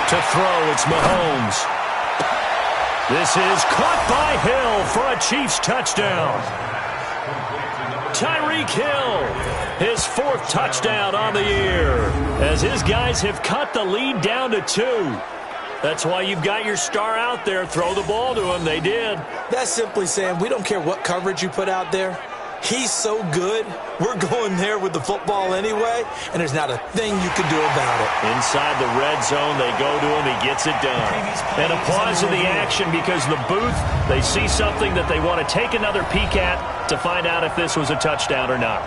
To throw, it's Mahomes. This is caught by Hill for a Chiefs touchdown. Tyreek Hill, his 4th touchdown on the year, as his guys have cut the lead down to 2. That's why you've got your star out there. Throw the ball to him. They did.
That's simply saying we don't care what coverage you put out there. He's so good, we're going there with the football anyway, and there's not a thing you can do about it.
Inside the red zone, they go to him. He gets it done. And a pause in the action because the booth, they see something that they want to take another peek at to find out if this was a touchdown or not.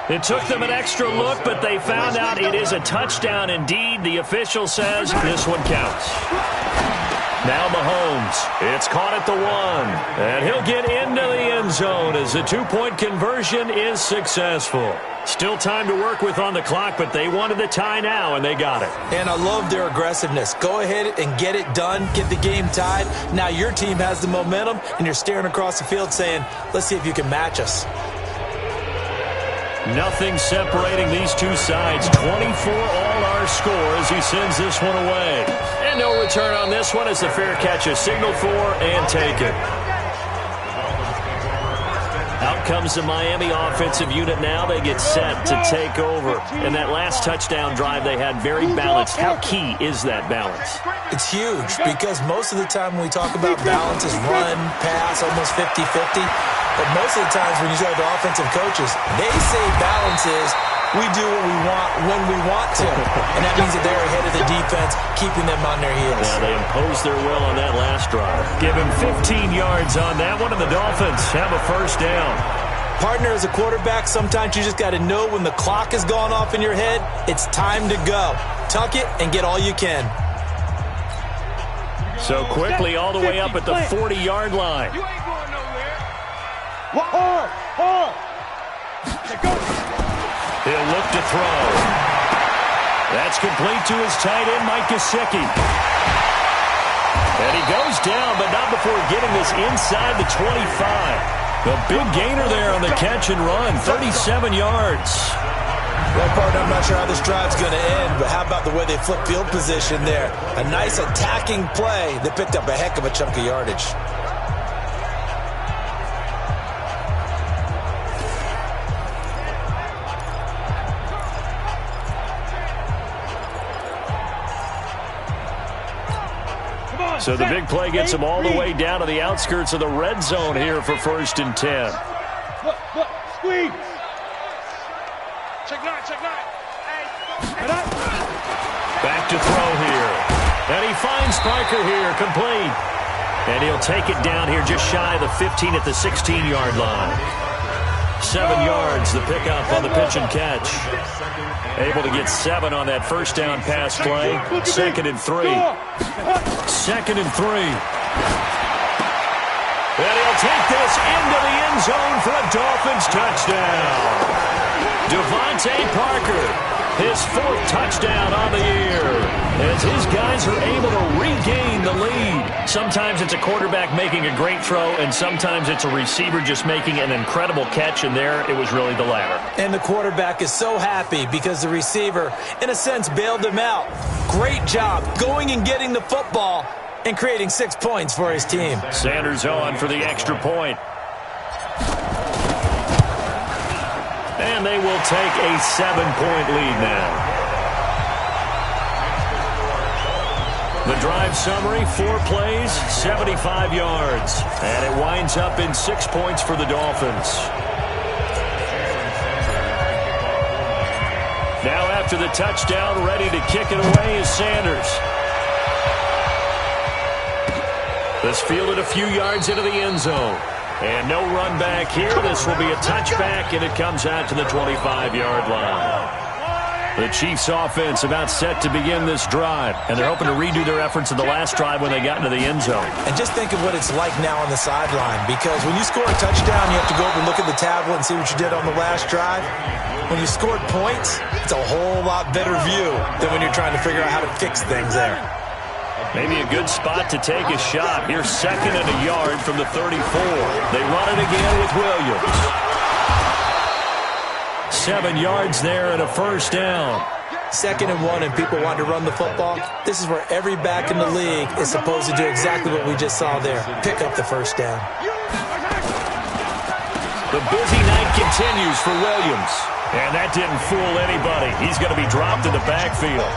It took them an extra look, but they found out it is a touchdown indeed. The official says this one counts. Now Mahomes. It's caught at the 1. And he'll get into the end zone as the 2-point conversion is successful. Still time to work with on the clock, but they wanted the tie now, and they got it.
And I love their aggressiveness. Go ahead and get it done. Get the game tied. Now your team has the momentum, and you're staring across the field saying, let's see if you can match us.
Nothing separating these two sides. 24 all our score as he sends this one away. And no return on this one as the fair catch is signaled for and taken. Out comes the Miami offensive unit now. They get set to take over. And that last touchdown drive they had very balanced. How key is that balance?
It's huge because most of the time when we talk about balance is run, pass, almost 50-50. But most of the times when you talk to offensive coaches, they say balance is we do what we want when we want to. And that means that they're ahead of the defense, keeping them on their heels.
Yeah, they imposed their will on that last drive. Give him 15 yards on that one, and the Dolphins have a 1st down.
Partner, as a quarterback, sometimes you just got to know when the clock has gone off in your head, it's time to go. Tuck it and get all you can.
So quickly all the way up at the 40-yard line.
You ain't going nowhere. Hard.
He'll look to throw. That's complete to his tight end, Mike Gesicki. And he goes down, but not before getting this inside the 25. A big gainer there on the catch and run, 37 yards.
Well, partner, I'm not sure how this drive's going to end, but how about the way they flip field position there? A nice attacking play that picked up a heck of a chunk of yardage.
So the big play gets him all the way down to the outskirts of the red zone here for 1st and 10.
Look, squeeze. Check nine. Hey.
Back to throw here. And he finds Parker here, complete. And he'll take it down here just shy of the 15 at the 16-yard line. 7 yards, the pickup on the pitch and catch. Able to get 7 on that first down pass play. 2nd and 3. 2nd and 3. And he'll take this into the end zone for a Dolphins touchdown. Devontae Parker, his 4th touchdown on the year, as his guys are able to regain the lead. Sometimes it's a quarterback making a great throw, and sometimes it's a receiver just making an incredible catch, and there it was really the latter.
And the quarterback is so happy because the receiver, in a sense, bailed him out. Great job going and getting the football and creating 6 points for his team.
Sanders on for the extra point. And they will take a 7-point lead now. The drive summary, 4 plays, 75 yards. And it winds up in 6 points for the Dolphins. Now after the touchdown, ready to kick it away is Sanders. This fielded a few yards into the end zone. And no run back here. This will be a touchback, and it comes out to the 25-yard line. The Chiefs' offense about set to begin this drive, and they're hoping to redo their efforts in the last drive when they got into the end zone.
And just think of what it's like now on the sideline, because when you score a touchdown, you have to go over and look at the tablet and see what you did on the last drive. When you scored points, it's a whole lot better view than when you're trying to figure out how to fix things there.
Maybe a good spot to take a shot. Here's 2nd and a yard from the 34. They run it again with Williams. 7 yards there and a first down.
2nd and 1 and people want to run the football. This is where every back in the league is supposed to do exactly what we just saw there. Pick up the first down.
The busy night continues for Williams. And that didn't fool anybody. He's going to be dropped in the backfield.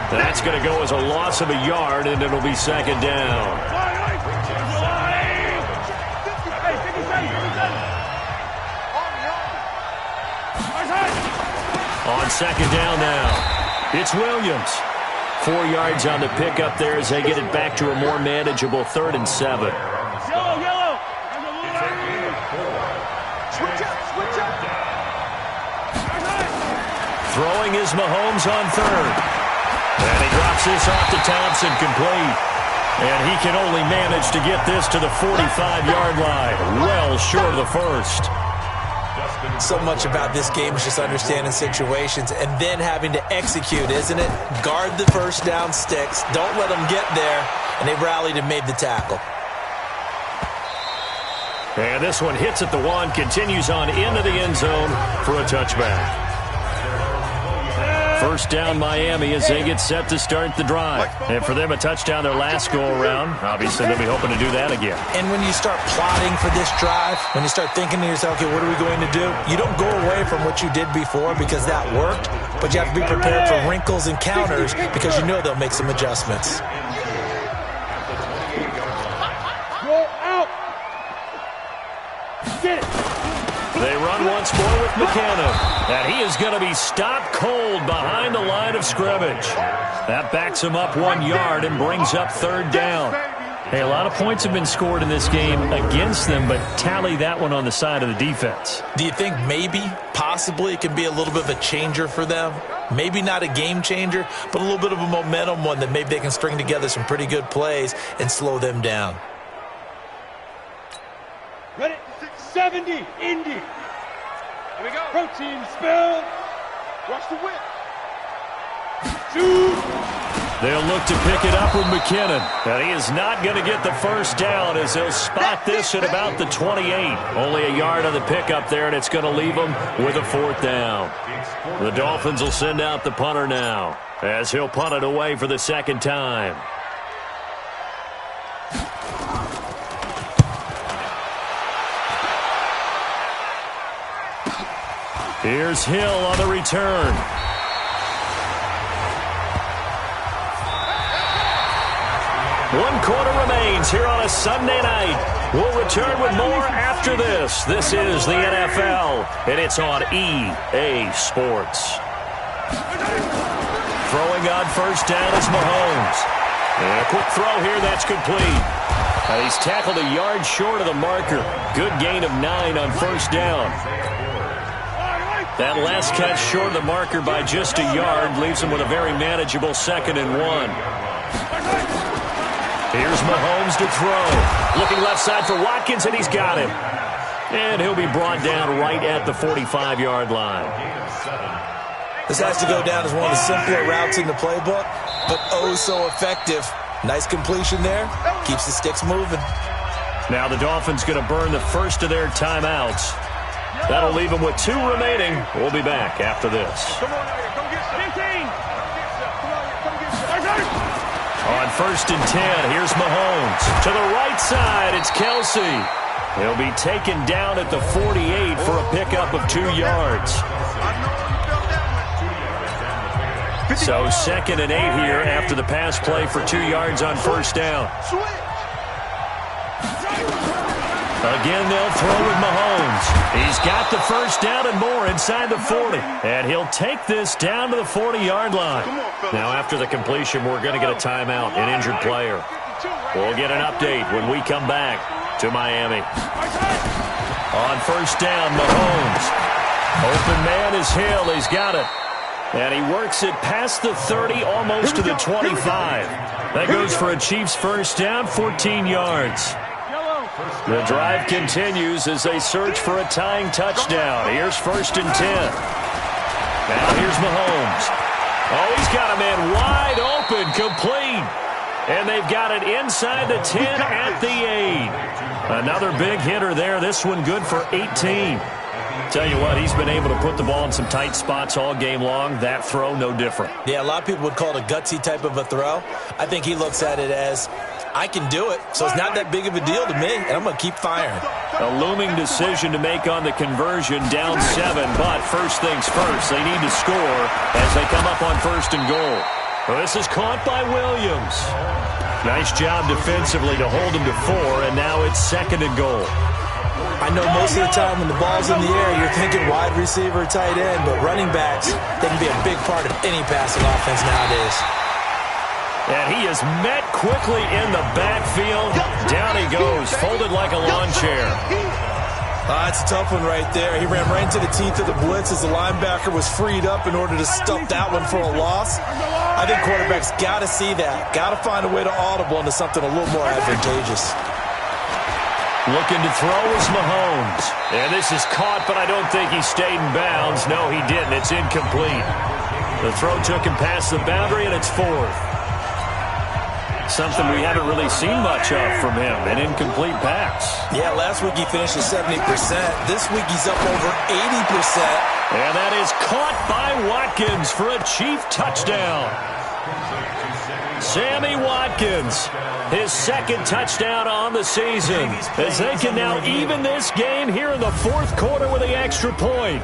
That's going to go as a loss of a yard, and it'll be 2nd down. On 2nd down now, it's Williams. 4 yards on the pickup there as they get it back to a more manageable 3rd and 7.
Yellow. Switch up.
Throwing is Mahomes on 3rd. And he drops this off to Thompson, complete. And he can only manage to get this to the 45-yard line, well short of the first.
So much about this game is just understanding situations and then having to execute, isn't it? Guard the first down sticks. Don't let them get there. And they rallied and made the tackle.
And this one hits at the 1, continues on into the end zone for a touchback. First down Miami as they get set to start the drive. And for them, a touchdown their last go-around. Obviously, they'll be hoping to do that again.
And when you start plotting for this drive, when you start thinking to yourself, okay, what are we going to do? You don't go away from what you did before because that worked, but you have to be prepared for wrinkles and counters because you know they'll make some adjustments.
Roll out. Get it.
They run once more with McKinnon. And he is going to be stopped cold behind the line of scrimmage. That backs him up 1 yard and brings up 3rd down. Hey, a lot of points have been scored in this game against them, but tally that one on the side of the defense.
Do you think maybe, possibly, it can be a little bit of a changer for them? Maybe not a game changer, but a little bit of a momentum one that maybe they can string together some pretty good plays and slow them down.
Ready? 70, Indy. Here we go. Protein spill. Watch the whip. Shoot.
They'll look to pick it up with McKinnon. And he is not going to get the first down as they'll spot this at about the 28. Only a yard on the pickup there, and it's going to leave them with a 4th down. The Dolphins will send out the punter now as he'll punt it away for the 2nd time. Here's Hill on the return. One quarter remains here on a Sunday night. We'll return with more after this. This is the NFL, and it's on EA Sports. Throwing on first down is Mahomes. And a quick throw here that's complete. He's tackled a yard short of the marker. Good gain of 9 on first down. That last catch short of the marker by just a yard leaves him with a very manageable 2nd and 1. Here's Mahomes to throw. Looking left side for Watkins, and he's got him. And he'll be brought down right at the 45-yard line.
This has to go down as one of the simpler routes in the playbook, but oh so effective. Nice completion there. Keeps the sticks moving.
Now the Dolphins going to burn the first of their timeouts. That'll leave them with 2 remaining. We'll be back after this. On 1st and 10, here's Mahomes. To the right side, it's Kelsey. He'll be taken down at the 48 for a pickup of 2 yards. So 2nd and 8 here after the pass play for 2 yards on first down. Again, they'll throw with Mahomes. He's got the first down and more inside the 40. And he'll take this down to the 40-yard line. Now, after the completion, we're going to get a timeout, an injured player. We'll get an update when we come back to Miami. On first down, Mahomes. Open man is Hill. He's got it. And he works it past the 30, almost to the 25. That goes for a Chiefs first down, 14 yards. The drive continues as they search for a tying touchdown. Here's 1st and 10. Now here's Mahomes. Oh, he's got a man wide open, complete. And they've got it inside the 10 at the 8. Another big hitter there. This one good for 18. Tell you what, he's been able to put the ball in some tight spots all game long. That throw, no different.
Yeah, a lot of people would call it a gutsy type of a throw. I think he looks at it as, I can do it, so it's not that big of a deal to me, and I'm going to keep firing.
A looming decision to make on the conversion, down 7, but first things first, they need to score as they come up on 1st and goal. Well, this is caught by Williams. Nice job defensively to hold him to 4, and now it's 2nd and goal.
I know most of the time when the ball's in the air, you're thinking wide receiver, tight end, but running backs, they can be a big part of any passing offense nowadays.
And he is met quickly in the backfield. Down he goes, folded like a lawn chair.
That's a tough one right there. He ran right into the teeth of the blitz as the linebacker was freed up in order to stuff that one for a loss. I think quarterbacks got to see that. Got to find a way to audible into something a little more advantageous.
Looking to throw is Mahomes. And this is caught, but I don't think he stayed in bounds. No, he didn't. It's incomplete. The throw took him past the boundary, and it's 4th. Something we haven't really seen much of from him, an incomplete pass.
Yeah, last week he finished at 70%. This week he's up over 80%.
And that is caught by Watkins for a Chief touchdown. Sammy Watkins, his 2nd touchdown on the season, as they can now even this game here in the 4th quarter with the extra point.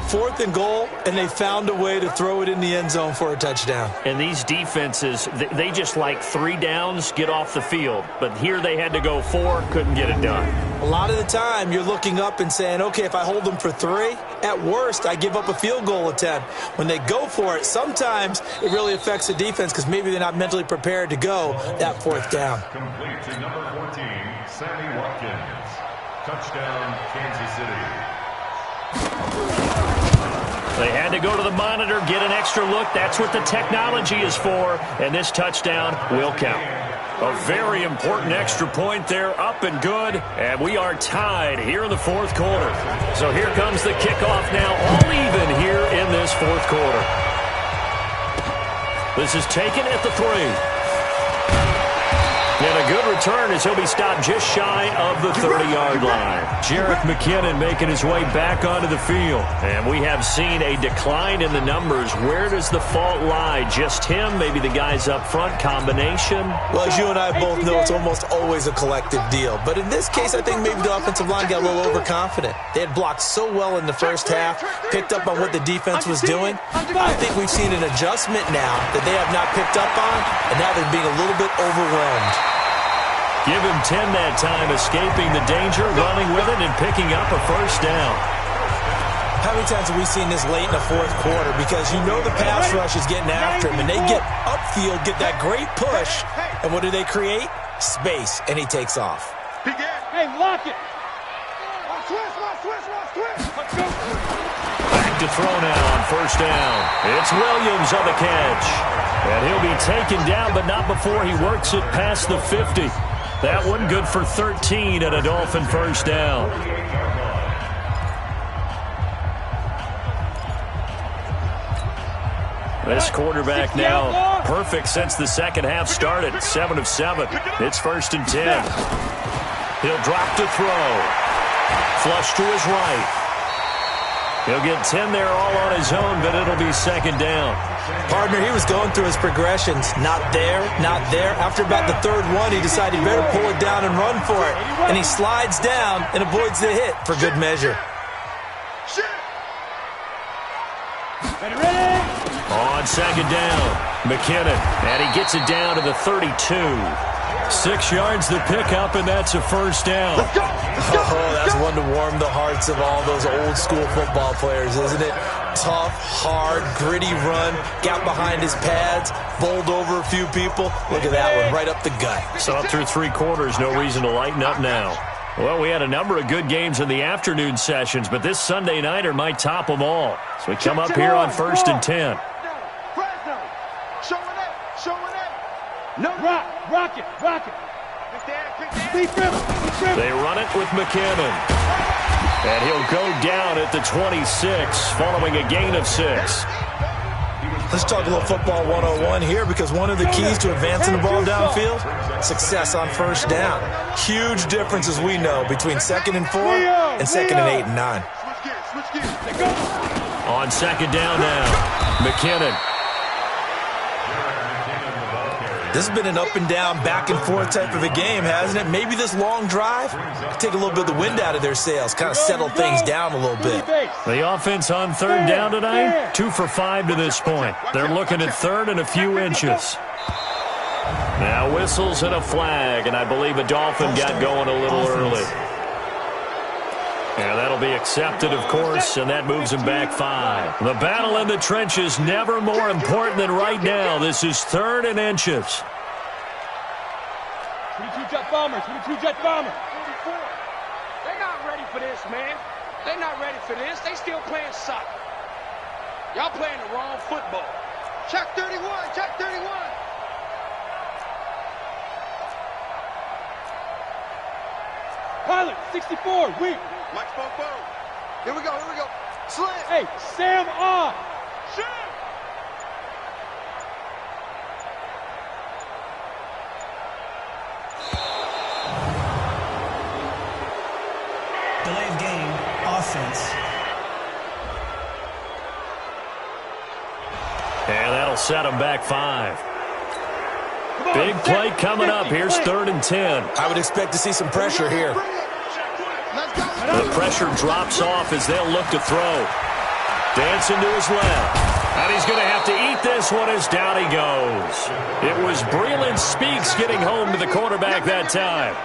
4th and goal, and they found a way to throw it in the end zone for a touchdown.
And these defenses, they just like 3 downs, get off the field. But here they had to go 4, couldn't get it done.
A lot of the time, you're looking up and saying, okay, if I hold them for 3, at worst, I give up a field goal attempt. When they go for it, sometimes it really affects the defense because maybe they're not mentally prepared to go that 4th down.
Complete to number 14, Sammy Watkins. Touchdown, Kansas City.
They had to go to the monitor, get an extra look. That's what the technology is for. And this touchdown will count. A very important extra point there, up and good. And we are tied here in the 4th quarter. So here comes the kickoff now, all even here in this 4th quarter. This is taken at the 3. And a good return as he'll be stopped just shy of the 30-yard line. Jerick McKinnon making his way back onto the field. And we have seen a decline in the numbers. Where does the fault lie? Just him? Maybe the guys up front? Combination?
Well, as you and I both know, it's almost always a collective deal. But in this case, I think maybe the offensive line got a little overconfident. They had blocked so well in the first half, picked up on what the defense was doing. I think we've seen an adjustment now that they have not picked up on, and now they're being a little bit overwhelmed.
Give him 10 that time, escaping the danger, running with it, and picking up a first down.
How many times have we seen this late in the 4th quarter? Because you know the pass rush is getting after him, and they get upfield, get that great push, and what do they create? space, and he takes off.
Hey, lock it. Watch twist. Let's go.
Back to throw now on first down. It's Williams on the catch. And he'll be taken down, but not before he works it past the 50. That one good for 13 and a Dolphin first down. This quarterback now perfect since the second half started. 7 of 7. It's 1st and 10. He'll drop to throw. Flush to his right. He'll get 10 there all on his own, but it'll be 2nd down.
Partner, he was going through his progressions. Not there, not there. After about the 3rd one, he decided he better pull it down and run for it. And he slides down and avoids the hit for good measure.
Ready?
On 2nd down, McKinnon, and he gets it down to the 32. 6 yards the pickup, and that's a first down.
Oh, that's one to warm the hearts of all those old-school football players, isn't it? Tough, hard, gritty run, got behind his pads, bowled over a few people. Look at that one, right up the gut.
So through 3 quarters, no reason to lighten up now. Well, we had a number of good games in the afternoon sessions, but this Sunday nighter might top them all. So we come up here on 1st and 10.
No, rock it.
They run it with McKinnon. And he'll go down at the 26, following a gain of 6.
Let's talk a little football 101 here, because one of the keys to advancing the ball downfield, success on first down. Huge difference, as we know, between 2nd and 4 and 2nd and 8 and 9.
On 2nd down now, McKinnon.
This has been an up and down, back and forth type of a game, hasn't it? Maybe this long drive could take a little bit of the wind out of their sails, kind of settle things down a little bit.
The offense on 3rd down tonight, 2 for 5 to this point. They're looking at 3rd and a few inches. Now whistles and a flag, and I believe a Dolphin got going a little early. And that'll be accepted, of course, and that moves him back 5. The battle in the trenches never more important than right now. This is 3rd and inches.
22 jet bomber. They're not ready for this, man. They're not ready for this. They still playing soccer. Y'all playing the wrong football. Check 31. Pilot, 64, weak. Mike Spoke. Here we go. Slam. Hey, Sam on. Shoot.
Delay of game, offense.
And that'll set him back 5. Big play coming up. Here's 3rd and 10.
I would expect to see some pressure here.
The pressure drops off as they'll look to throw. Dancing to his left. And he's going to have to eat this one as down he goes. It was Breland Speaks getting home to the quarterback that time.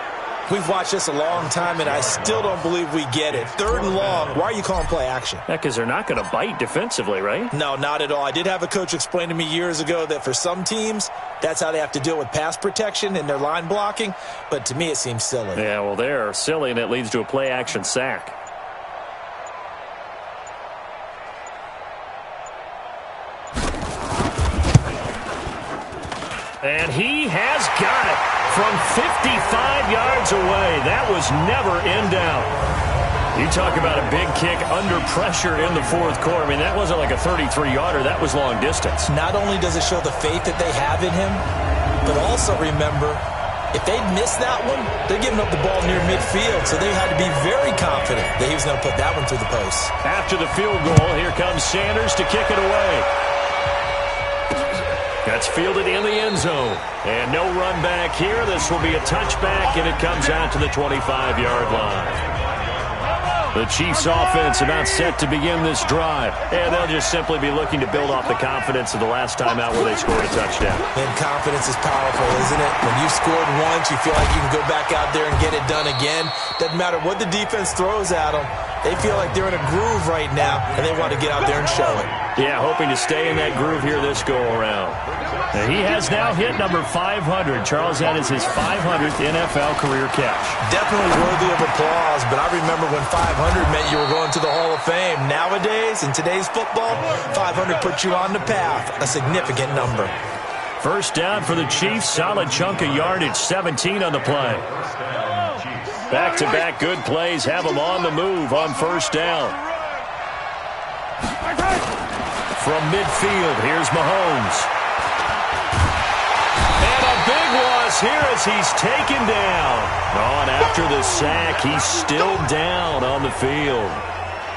We've watched this a long time, and I still don't believe we get it. 3rd and long, why are you calling play action?
Yeah, because they're not going to bite defensively, right?
No, not at all. I did have a coach explain to me years ago that for some teams, that's how they have to deal with pass protection and their line blocking. But to me, it seems silly.
Yeah, well, they're silly, and it leads to a play action sack. And he has got it from 55 yards away. That was never in doubt. You talk about a big kick under pressure in the 4th quarter. I mean, that wasn't like a 33-yarder. That was long distance.
Not only does it show the faith that they have in him, but also remember, if they'd missed that one, they're giving up the ball near midfield, so they had to be very confident that he was going to put that one through the post.
After the field goal, here comes Sanders to kick it away. That's fielded in the end zone. And no run back here. This will be a touchback, and it comes out to the 25-yard line. The Chiefs offense about set to begin this drive. And they'll just simply be looking to build off the confidence of the last time out where they scored a touchdown.
And confidence is powerful, isn't it? When you've scored once, you feel like you can go back out there and get it done again. Doesn't matter what the defense throws at them. They feel like they're in a groove right now, and they want to get out there and show it.
Yeah, hoping to stay in that groove here this go-around. He has now hit number 500. Charles, that is his 500th NFL career catch.
Definitely worthy of applause, but I remember when 500 meant you were going to the Hall of Fame. Nowadays, in today's football, 500 puts you on the path, a significant number.
First down for the Chiefs, solid chunk of yardage, 17 on the play. Back-to-back good plays have them on the move on first down. From midfield, here's Mahomes. And a big loss here as he's taken down. Oh, and after the sack, he's still down on the field.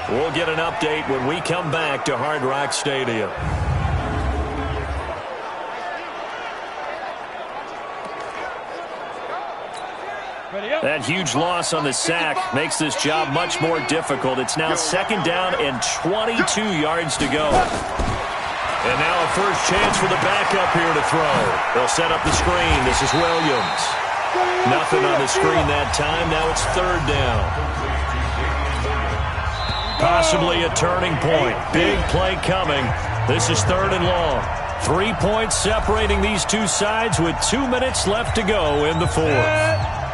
We'll get an update when we come back to Hard Rock Stadium. That huge loss on the sack makes this job much more difficult. It's now second down and 22 yards to go. And now a first chance for the backup here to throw. They'll set up the screen. This is Williams. Nothing on the screen that time. Now it's third down. Possibly a turning point. Big play coming. This is third and long. 3 points separating these two sides with 2 minutes left to go in the fourth.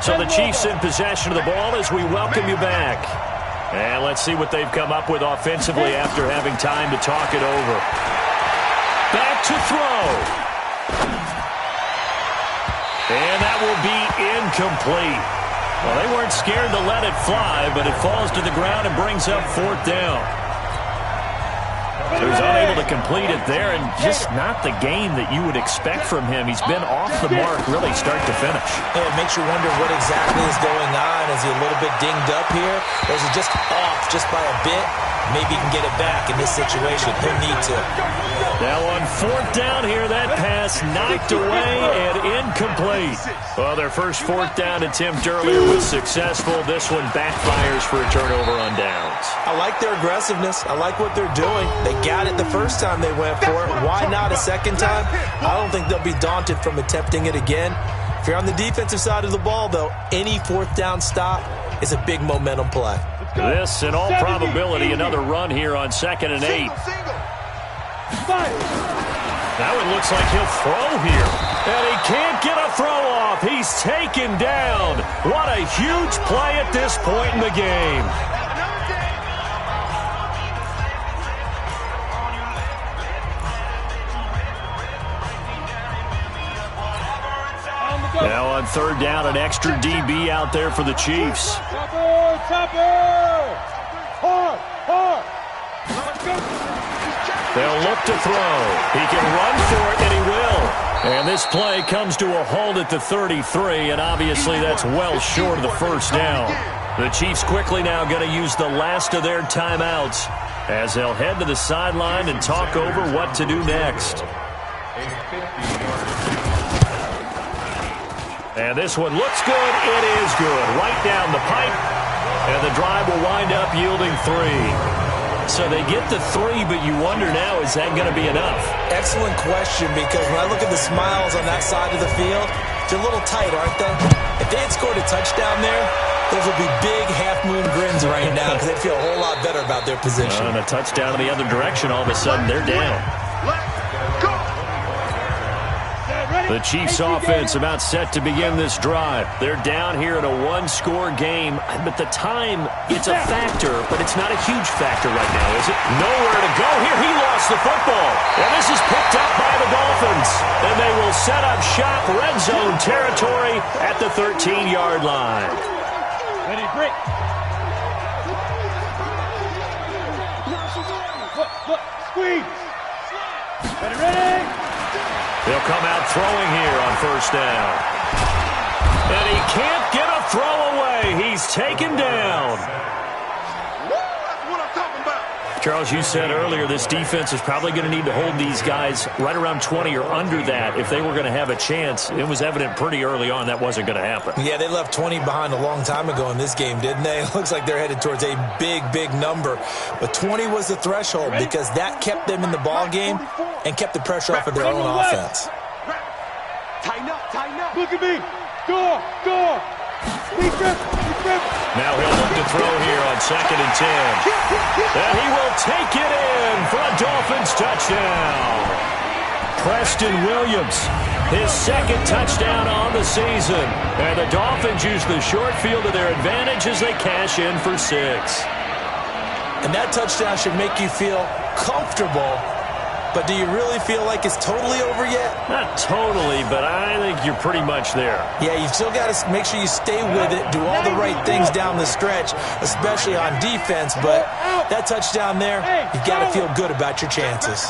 So the Chiefs in possession of the ball as we welcome you back. And let's see what they've come up with offensively after having time to talk it over. Back to throw. And that will be incomplete. Well, they weren't scared to let it fly, but it falls to the ground and brings up fourth down. So he's unable to complete it there, and just not the game that you would expect from him. He's been off the mark really start to finish.
Yeah, it makes you wonder what exactly is going on. Is he a little bit dinged up here? Or is he just off just by a bit? Maybe he can get it back in this situation. He'll need to.
Now on fourth down here, that pass knocked away and incomplete. Well, their first fourth down attempt earlier was successful. This one backfires for a turnover on downs.
I like their aggressiveness. I like what they're doing. They got it the first time they went for it. Why not a second time? I don't think they'll be daunted from attempting it again. If you're on the defensive side of the ball, though, any fourth down stop is a big momentum play.
This, in all probability, another run here on 2nd and 8. Now it looks like he'll throw here. And he can't get a throw off. He's taken down. What a huge play at this point in the game. Now on third down, an extra DB out there for the Chiefs. They'll look to throw. He can run for it, and he will. And this play comes to a halt at the 33, and obviously that's well short of the first down. The Chiefs quickly now going to use the last of their timeouts as they'll head to the sideline and talk over what to do next. And this one looks good. It is good. Right down the pipe. And the drive will wind up yielding 3. So they get the 3, but you wonder now, is that going to be enough?
Excellent question, because when I look at the smiles on that side of the field, they're a little tight, aren't they? If they had scored a touchdown there, those would be big half-moon grins right now because they'd feel a whole lot better about their position.
And a touchdown in the other direction, all of a sudden they're down. The Chiefs offense about set to begin this drive. They're down here in a one-score game, but the time, it's a factor, but it's not a huge factor right now, is it? Nowhere to go here. He lost the football. And this is picked up by the Dolphins. And they will set up shop red zone territory at the 13-yard line.
Ready, break. Look, squeeze. Ready.
They'll come out throwing here on first down. And he can't get a throw away. He's taken down.
That's what I'm talking about.
Charles, you said earlier this defense is probably going to need to hold these guys right around 20 or under that if they were going to have a chance. It was evident pretty early on that wasn't going to happen.
Yeah, they left 20 behind a long time ago in this game, didn't they? It looks like they're headed towards a big number. But 20 was the threshold because that kept them in the ball game and kept the pressure off of their own offense.
Tighten up. Look at me. Door.
Now he'll look to throw here on 2nd and 10. And he will take it in for a Dolphins touchdown. Preston Williams, his second touchdown on the season. And the Dolphins use the short field to their advantage as they cash in for 6.
And that touchdown should make you feel comfortable. But do you really feel like it's totally over yet?
Not totally, but I think you're pretty much there.
Yeah, you've still got to make sure you stay with it, do all the right things down the stretch, especially on defense. But that touchdown there, you've got to feel good about your chances.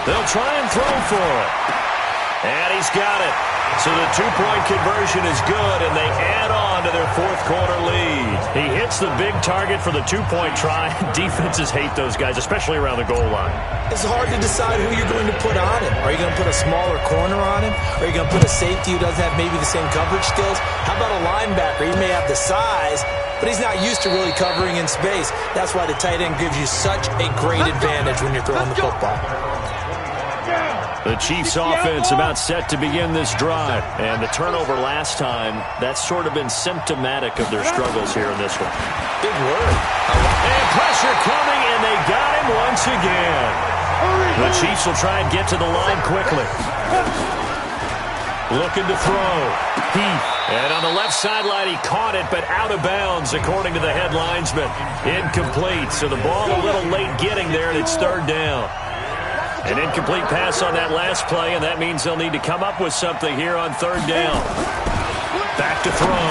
They'll try and throw for it. And he's got it. So the two-point conversion is good, and they add on to their fourth-quarter lead. He hits the big target for the two-point try. Defenses hate those guys, especially around the goal line.
It's hard to decide who you're going to put on him. Are you going to put a smaller corner on him? Or are you going to put a safety who doesn't have maybe the same coverage skills? How about a linebacker? He may have the size, but he's not used to really covering in space. That's why the tight end gives you such a great advantage when you're throwing the football.
The Chiefs offense about set to begin this drive. And the turnover last time, that's sort of been symptomatic of their struggles here in this one.
Big word.
And pressure coming, and they got him once again. The Chiefs will try and get to the line quickly. Looking to throw. Heath. And on the left sideline, he caught it, but out of bounds, according to the head linesman. Incomplete, so the ball a little late getting there, and it's third down. An incomplete pass on that last play, and that means they'll need to come up with something here on third down. Back to throw.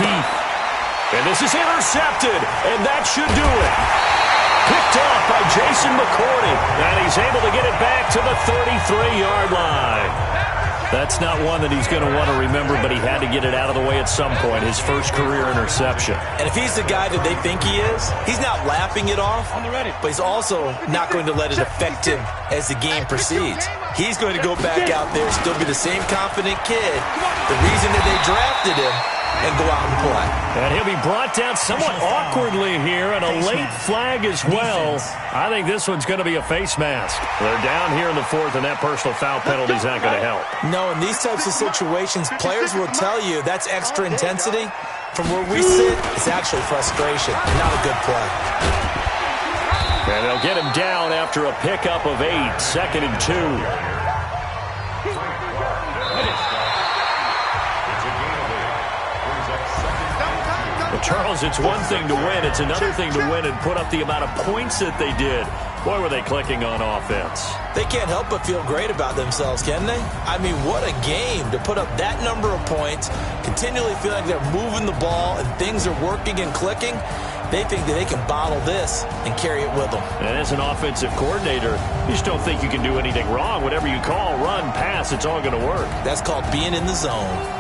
Heath. And this is intercepted, and that should do it. Picked off by Jason McCourty, and he's able to get it back to the 33-yard line. That's not one that he's going to want to remember, but he had to get it out of the way at some point, his first career interception.
And if he's the guy that they think he is, he's not laughing it off, but he's also not going to let it affect him as the game proceeds. He's going to go back out there, still be the same confident kid, the reason that they drafted him, and go out and play.
And he'll be brought down somewhat awkwardly here, and a late flag as well. I think this one's going to be a face mask. They're down here in the fourth, and that personal foul penalty is not going to help.
No, in these types of situations, players will tell you that's extra intensity. From where we sit, it's actually frustration, not a good play.
And they'll get him down after a pickup of 8, 2nd and 2. Charles, it's one thing to win. It's another thing to win and put up the amount of points that they did. Boy, were they clicking on offense.
They can't help but feel great about themselves, can they? I mean, what a game to put up that number of points, continually feel like they're moving the ball and things are working and clicking. They think that they can bottle this and carry it with them.
And as an offensive coordinator, you just don't think you can do anything wrong. Whatever you call, run, pass, it's all going to work.
That's called being in the zone.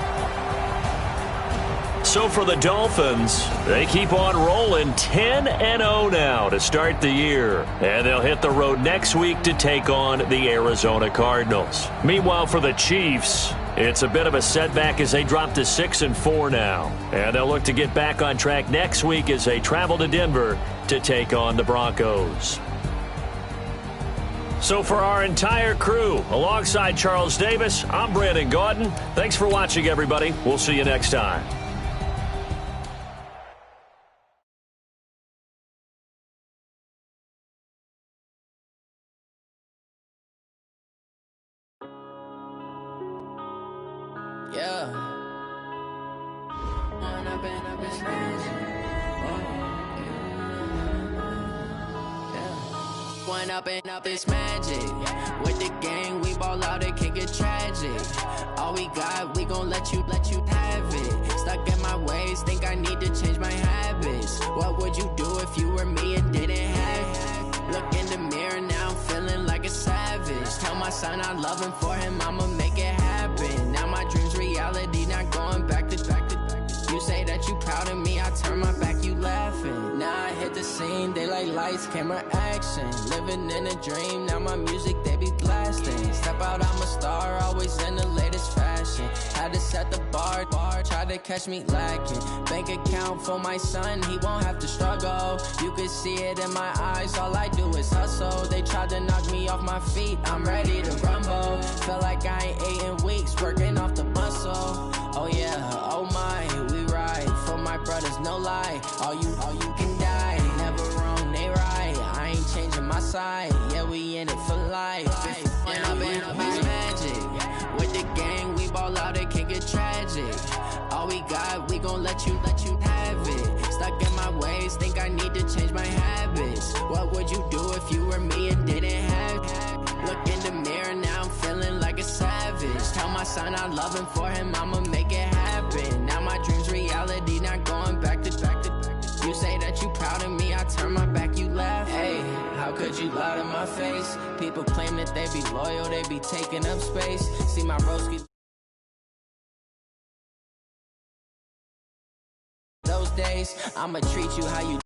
So for the Dolphins, they keep on rolling 10-0 now to start the year. And they'll hit the road next week to take on the Arizona Cardinals. Meanwhile, for the Chiefs, it's a bit of a setback as they drop to 6-4 now. And they'll look to get back on track next week as they travel to Denver to take on the Broncos. So for our entire crew, alongside Charles Davis, I'm Brandon Gaudin. Thanks for watching, everybody. We'll see you next time.
Up this magic with the gang, we ball out, it can get tragic. All we got, we gon' let you have it. Stuck in my ways, think I need to change my habits. What would you do if you were me and didn't have it? Look in the mirror, now I'm feeling like a savage. Tell my son I love him, for him I'ma make it happen. Now my dream's reality, not going back to. You say that you proud of me, I turn my back, you laughing. Now I hit the scene, they like lights, camera, action. Living in a dream, now my music, they be blasting. Step out, I'm a star, always in the latest fashion. Had to set the bar, try to catch me lacking. Bank account for my son, he won't have to struggle. You can see it in my eyes, all I do is hustle. They tried to knock me off my feet, I'm ready to rumble. Feel like I ain't ate in weeks, working off the muscle. Oh yeah, oh my, we ride for my brothers, no lie. All you can die, never wrong, they right. I ain't changing my side. Yeah, we in it for life. And I've been magic. With the gang, we ball out, it can get tragic. All we got, we gon' let you have it. Stuck in my ways, think I need to change my habits. What would you do if you were me and didn't have it? Look in the mirror, now I'm feeling like a savage. Tell my son I love him, for him I'ma make it happen. Now my dream's reality, not going back to. You say that you proud of me, I turn my back, you laugh. Hey, how could you lie to my face? People claim that they be loyal, they be taking up space. See my broski. Those days, I'ma treat you how you